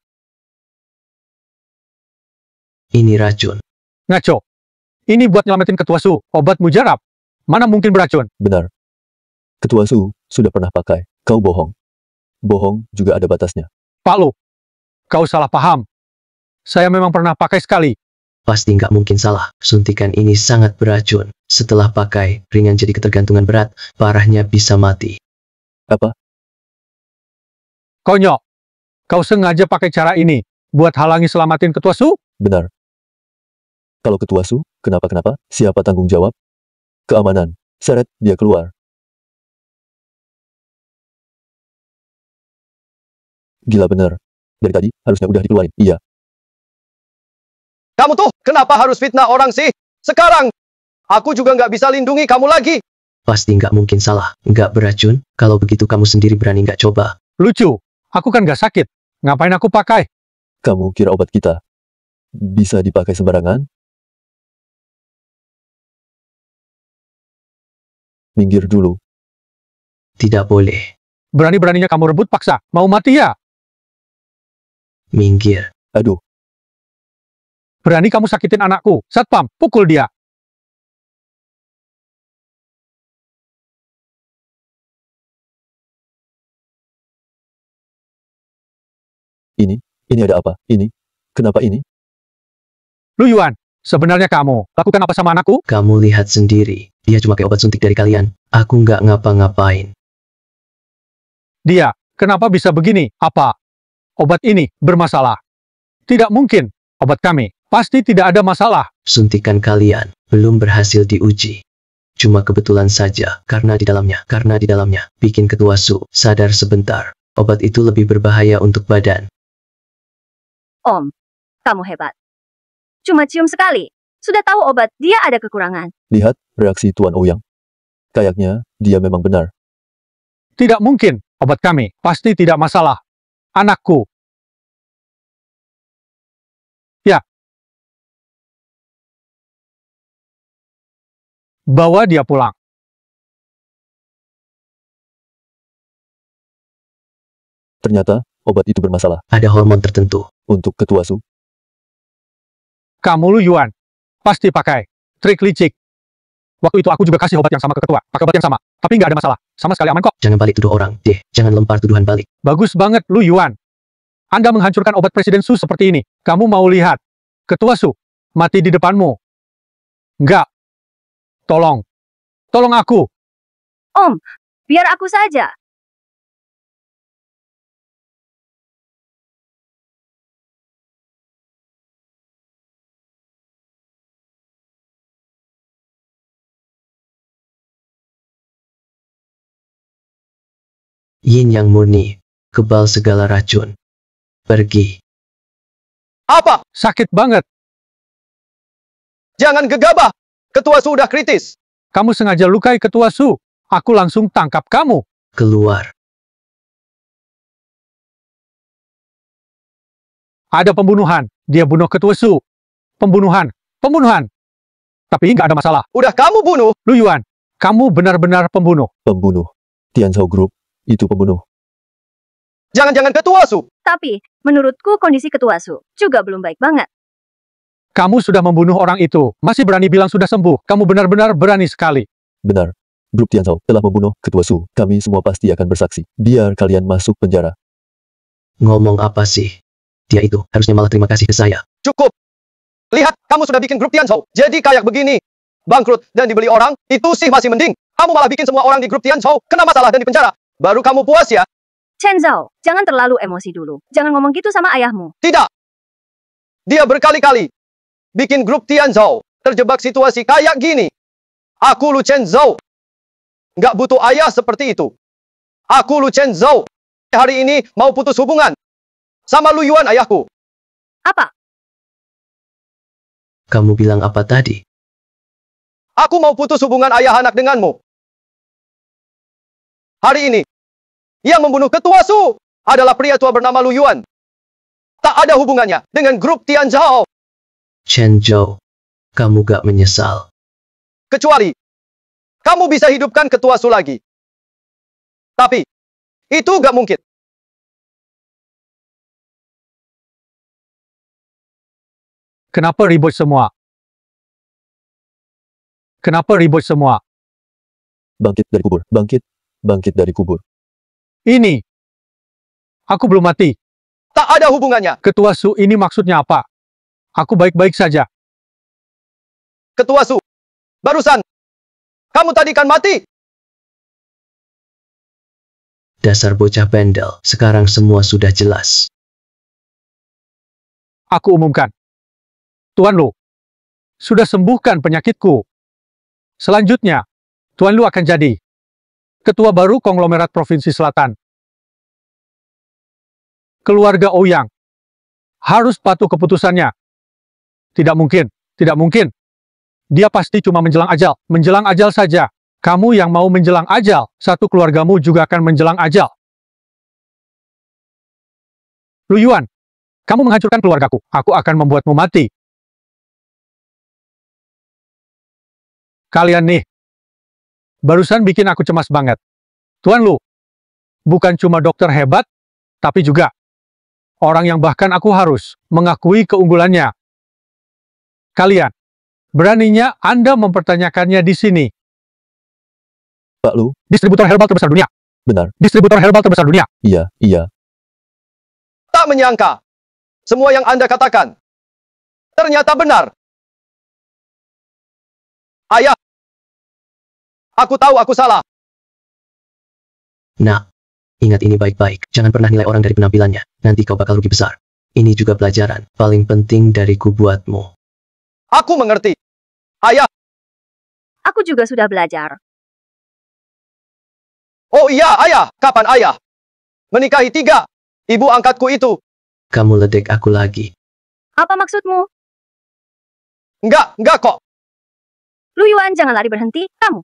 [SPEAKER 2] Ini racun.
[SPEAKER 3] ngaco. Ini buat nyelamatin Ketua Su, obat mujarab. Mana mungkin beracun?
[SPEAKER 8] Benar. Ketua Su sudah pernah pakai. Kau bohong. Bohong juga ada batasnya.
[SPEAKER 3] Pak Lu, kau salah paham. Saya memang pernah pakai sekali.
[SPEAKER 2] Pasti nggak mungkin salah. Suntikan ini sangat beracun. Setelah pakai, ringan jadi ketergantungan berat, parahnya bisa mati.
[SPEAKER 8] Apa?
[SPEAKER 3] Konyol. Kau sengaja pakai cara ini buat halangi selamatin Ketua Su?
[SPEAKER 8] Benar. Kalau Ketua Su, kenapa-kenapa, siapa tanggung jawab? Keamanan. Seret, dia keluar. Gila bener. Dari tadi, harusnya udah dikeluarin. Iya.
[SPEAKER 7] Kamu tuh, kenapa harus fitnah orang sih? Sekarang, aku juga nggak bisa lindungi kamu lagi.
[SPEAKER 2] Pasti nggak mungkin salah. Nggak beracun. Kalau begitu kamu sendiri berani nggak coba?
[SPEAKER 3] Lucu. Aku kan nggak sakit. Ngapain aku pakai?
[SPEAKER 8] Kamu kira obat kita bisa dipakai sembarangan? Minggir dulu.
[SPEAKER 2] Tidak boleh.
[SPEAKER 3] Berani-beraninya kamu rebut paksa. Mau mati ya?
[SPEAKER 2] Minggir.
[SPEAKER 8] Aduh,
[SPEAKER 3] Berani kamu sakitin anakku. Satpam, pukul dia.
[SPEAKER 8] ini ada apa? Ini? Kenapa ini?
[SPEAKER 3] Lu Yuan, sebenarnya kamu lakukan apa sama anakku?
[SPEAKER 2] Kamu lihat sendiri. Dia cuma kayak obat suntik dari kalian. Aku nggak ngapa-ngapain.
[SPEAKER 3] Dia, kenapa bisa begini? Apa? Obat ini bermasalah. Tidak mungkin. Obat kami pasti tidak ada masalah.
[SPEAKER 2] Suntikan kalian belum berhasil diuji. Cuma kebetulan saja, karena di dalamnya, bikin Ketua Su sadar sebentar. Obat itu lebih berbahaya untuk badan.
[SPEAKER 6] Om, kamu hebat. Cuma cium sekali. Sudah tahu obat dia ada kekurangan.
[SPEAKER 8] Lihat reaksi Tuan Ouyang. Kayaknya dia memang benar.
[SPEAKER 3] Tidak mungkin. Obat kami pasti tidak masalah. Anakku. Ya. Bawa dia pulang.
[SPEAKER 8] Ternyata obat itu bermasalah.
[SPEAKER 2] Ada hormon tertentu.
[SPEAKER 8] Untuk Ketua Su,
[SPEAKER 3] Kamu Lu Yuan. Pasti pakai. Trik licik. Waktu itu aku juga kasih obat yang sama ke ketua. Pakai obat yang sama. Tapi nggak ada masalah. Sama sekali aman kok.
[SPEAKER 2] Jangan balik tuduh orang, deh. Jangan lempar tuduhan balik.
[SPEAKER 3] Bagus banget Lu Yuan. Anda menghancurkan obat Presiden Su seperti ini. Kamu mau lihat. Ketua Su. Mati di depanmu. Nggak. Tolong. Tolong aku.
[SPEAKER 6] Om, biar aku saja.
[SPEAKER 2] Yin yang murni. Kebal segala racun. Pergi.
[SPEAKER 7] Apa?
[SPEAKER 3] Sakit banget.
[SPEAKER 7] Jangan gegabah. Ketua Su udah kritis.
[SPEAKER 3] Kamu sengaja lukai Ketua Su. Aku langsung tangkap kamu.
[SPEAKER 2] Keluar.
[SPEAKER 3] Ada pembunuhan. Dia bunuh Ketua Su. Pembunuhan. Pembunuhan. Tapi nggak ada masalah.
[SPEAKER 7] Udah kamu bunuh.
[SPEAKER 3] Lu Yuan, kamu benar-benar pembunuh.
[SPEAKER 8] pembunuh. Tianzhou Group, itu pembunuh.
[SPEAKER 7] Jangan-jangan Ketua Su.
[SPEAKER 6] Tapi, menurutku kondisi Ketua Su juga belum baik banget.
[SPEAKER 3] Kamu sudah membunuh orang itu. Masih berani bilang sudah sembuh. Kamu benar-benar berani sekali.
[SPEAKER 8] Benar. Grup Tianzhou telah membunuh Ketua Su. Kami semua pasti akan bersaksi. Biar kalian masuk penjara.
[SPEAKER 2] Ngomong apa sih? Dia itu harusnya malah terima kasih ke saya.
[SPEAKER 7] Cukup. Lihat, kamu sudah bikin grup Tianzhou. Jadi kayak begini. Bangkrut dan dibeli orang, itu sih masih mending. Kamu malah bikin semua orang di grup Tianzhou kena masalah dan dipenjara. Baru kamu puas ya?
[SPEAKER 6] Chen Zhao, jangan terlalu emosi dulu. Jangan ngomong gitu sama ayahmu.
[SPEAKER 7] Tidak. Dia berkali-kali bikin grup Tianzhou terjebak situasi kayak gini. Aku Lu Chen Zhou. Nggak butuh ayah seperti itu. Aku Lu Chen Zhou. Hari ini mau putus hubungan sama Lu Yuan ayahku.
[SPEAKER 6] Apa?
[SPEAKER 2] Kamu bilang apa tadi?
[SPEAKER 7] Aku mau putus hubungan ayah anak denganmu. Hari ini. Yang membunuh Ketua Su adalah pria tua bernama Lu Yuan. Tak ada hubungannya dengan grup Tian Zhao.
[SPEAKER 2] Chen Zhou, kamu gak menyesal?
[SPEAKER 7] Kecuali kamu bisa hidupkan Ketua Su lagi. Tapi itu gak mungkin.
[SPEAKER 3] Kenapa ribut semua? Kenapa ribut semua?
[SPEAKER 8] Bangkit dari kubur, bangkit, bangkit dari kubur.
[SPEAKER 3] Ini. Aku belum mati.
[SPEAKER 7] Tak ada hubungannya.
[SPEAKER 3] Ketua Su ini maksudnya apa? Aku baik-baik saja.
[SPEAKER 7] Ketua Su, barusan kamu tadi kan mati.
[SPEAKER 2] Dasar bocah bendel, sekarang semua sudah jelas.
[SPEAKER 3] Aku umumkan. Tuan Lu, sudah sembuhkan penyakitku. Selanjutnya, Tuan Lu akan jadi Ketua baru konglomerat Provinsi Selatan. Keluarga Ouyang harus patuh keputusannya. Tidak mungkin, tidak mungkin. Dia pasti cuma menjelang ajal saja. Kamu yang mau menjelang ajal, satu keluargamu juga akan menjelang ajal. Lu Yuan, kamu menghancurkan keluargaku. Aku akan membuatmu mati. Kalian nih, barusan bikin aku cemas banget. Tuan Lu, bukan cuma dokter hebat, tapi juga orang yang bahkan aku harus mengakui keunggulannya. Kalian, beraninya Anda mempertanyakannya di sini.
[SPEAKER 8] Pak Lu,
[SPEAKER 3] Distributor herbal terbesar dunia.
[SPEAKER 8] benar.
[SPEAKER 3] Distributor herbal terbesar dunia.
[SPEAKER 8] Iya, iya.
[SPEAKER 7] Tak menyangka. Semua yang Anda katakan ternyata benar. Ayah, aku tahu aku salah.
[SPEAKER 2] Nak, ingat ini baik-baik. Jangan pernah nilai orang dari penampilannya. Nanti kau bakal rugi besar. Ini juga pelajaran paling penting dariku buatmu.
[SPEAKER 7] Aku mengerti. Ayah,
[SPEAKER 6] Aku juga sudah belajar.
[SPEAKER 7] oh iya ayah, kapan ayah menikahi 3 ibu angkatku itu?
[SPEAKER 2] Kamu ledek aku lagi.
[SPEAKER 6] Apa maksudmu?
[SPEAKER 7] Enggak kok.
[SPEAKER 6] Lu Yuan, jangan lari berhenti. Kamu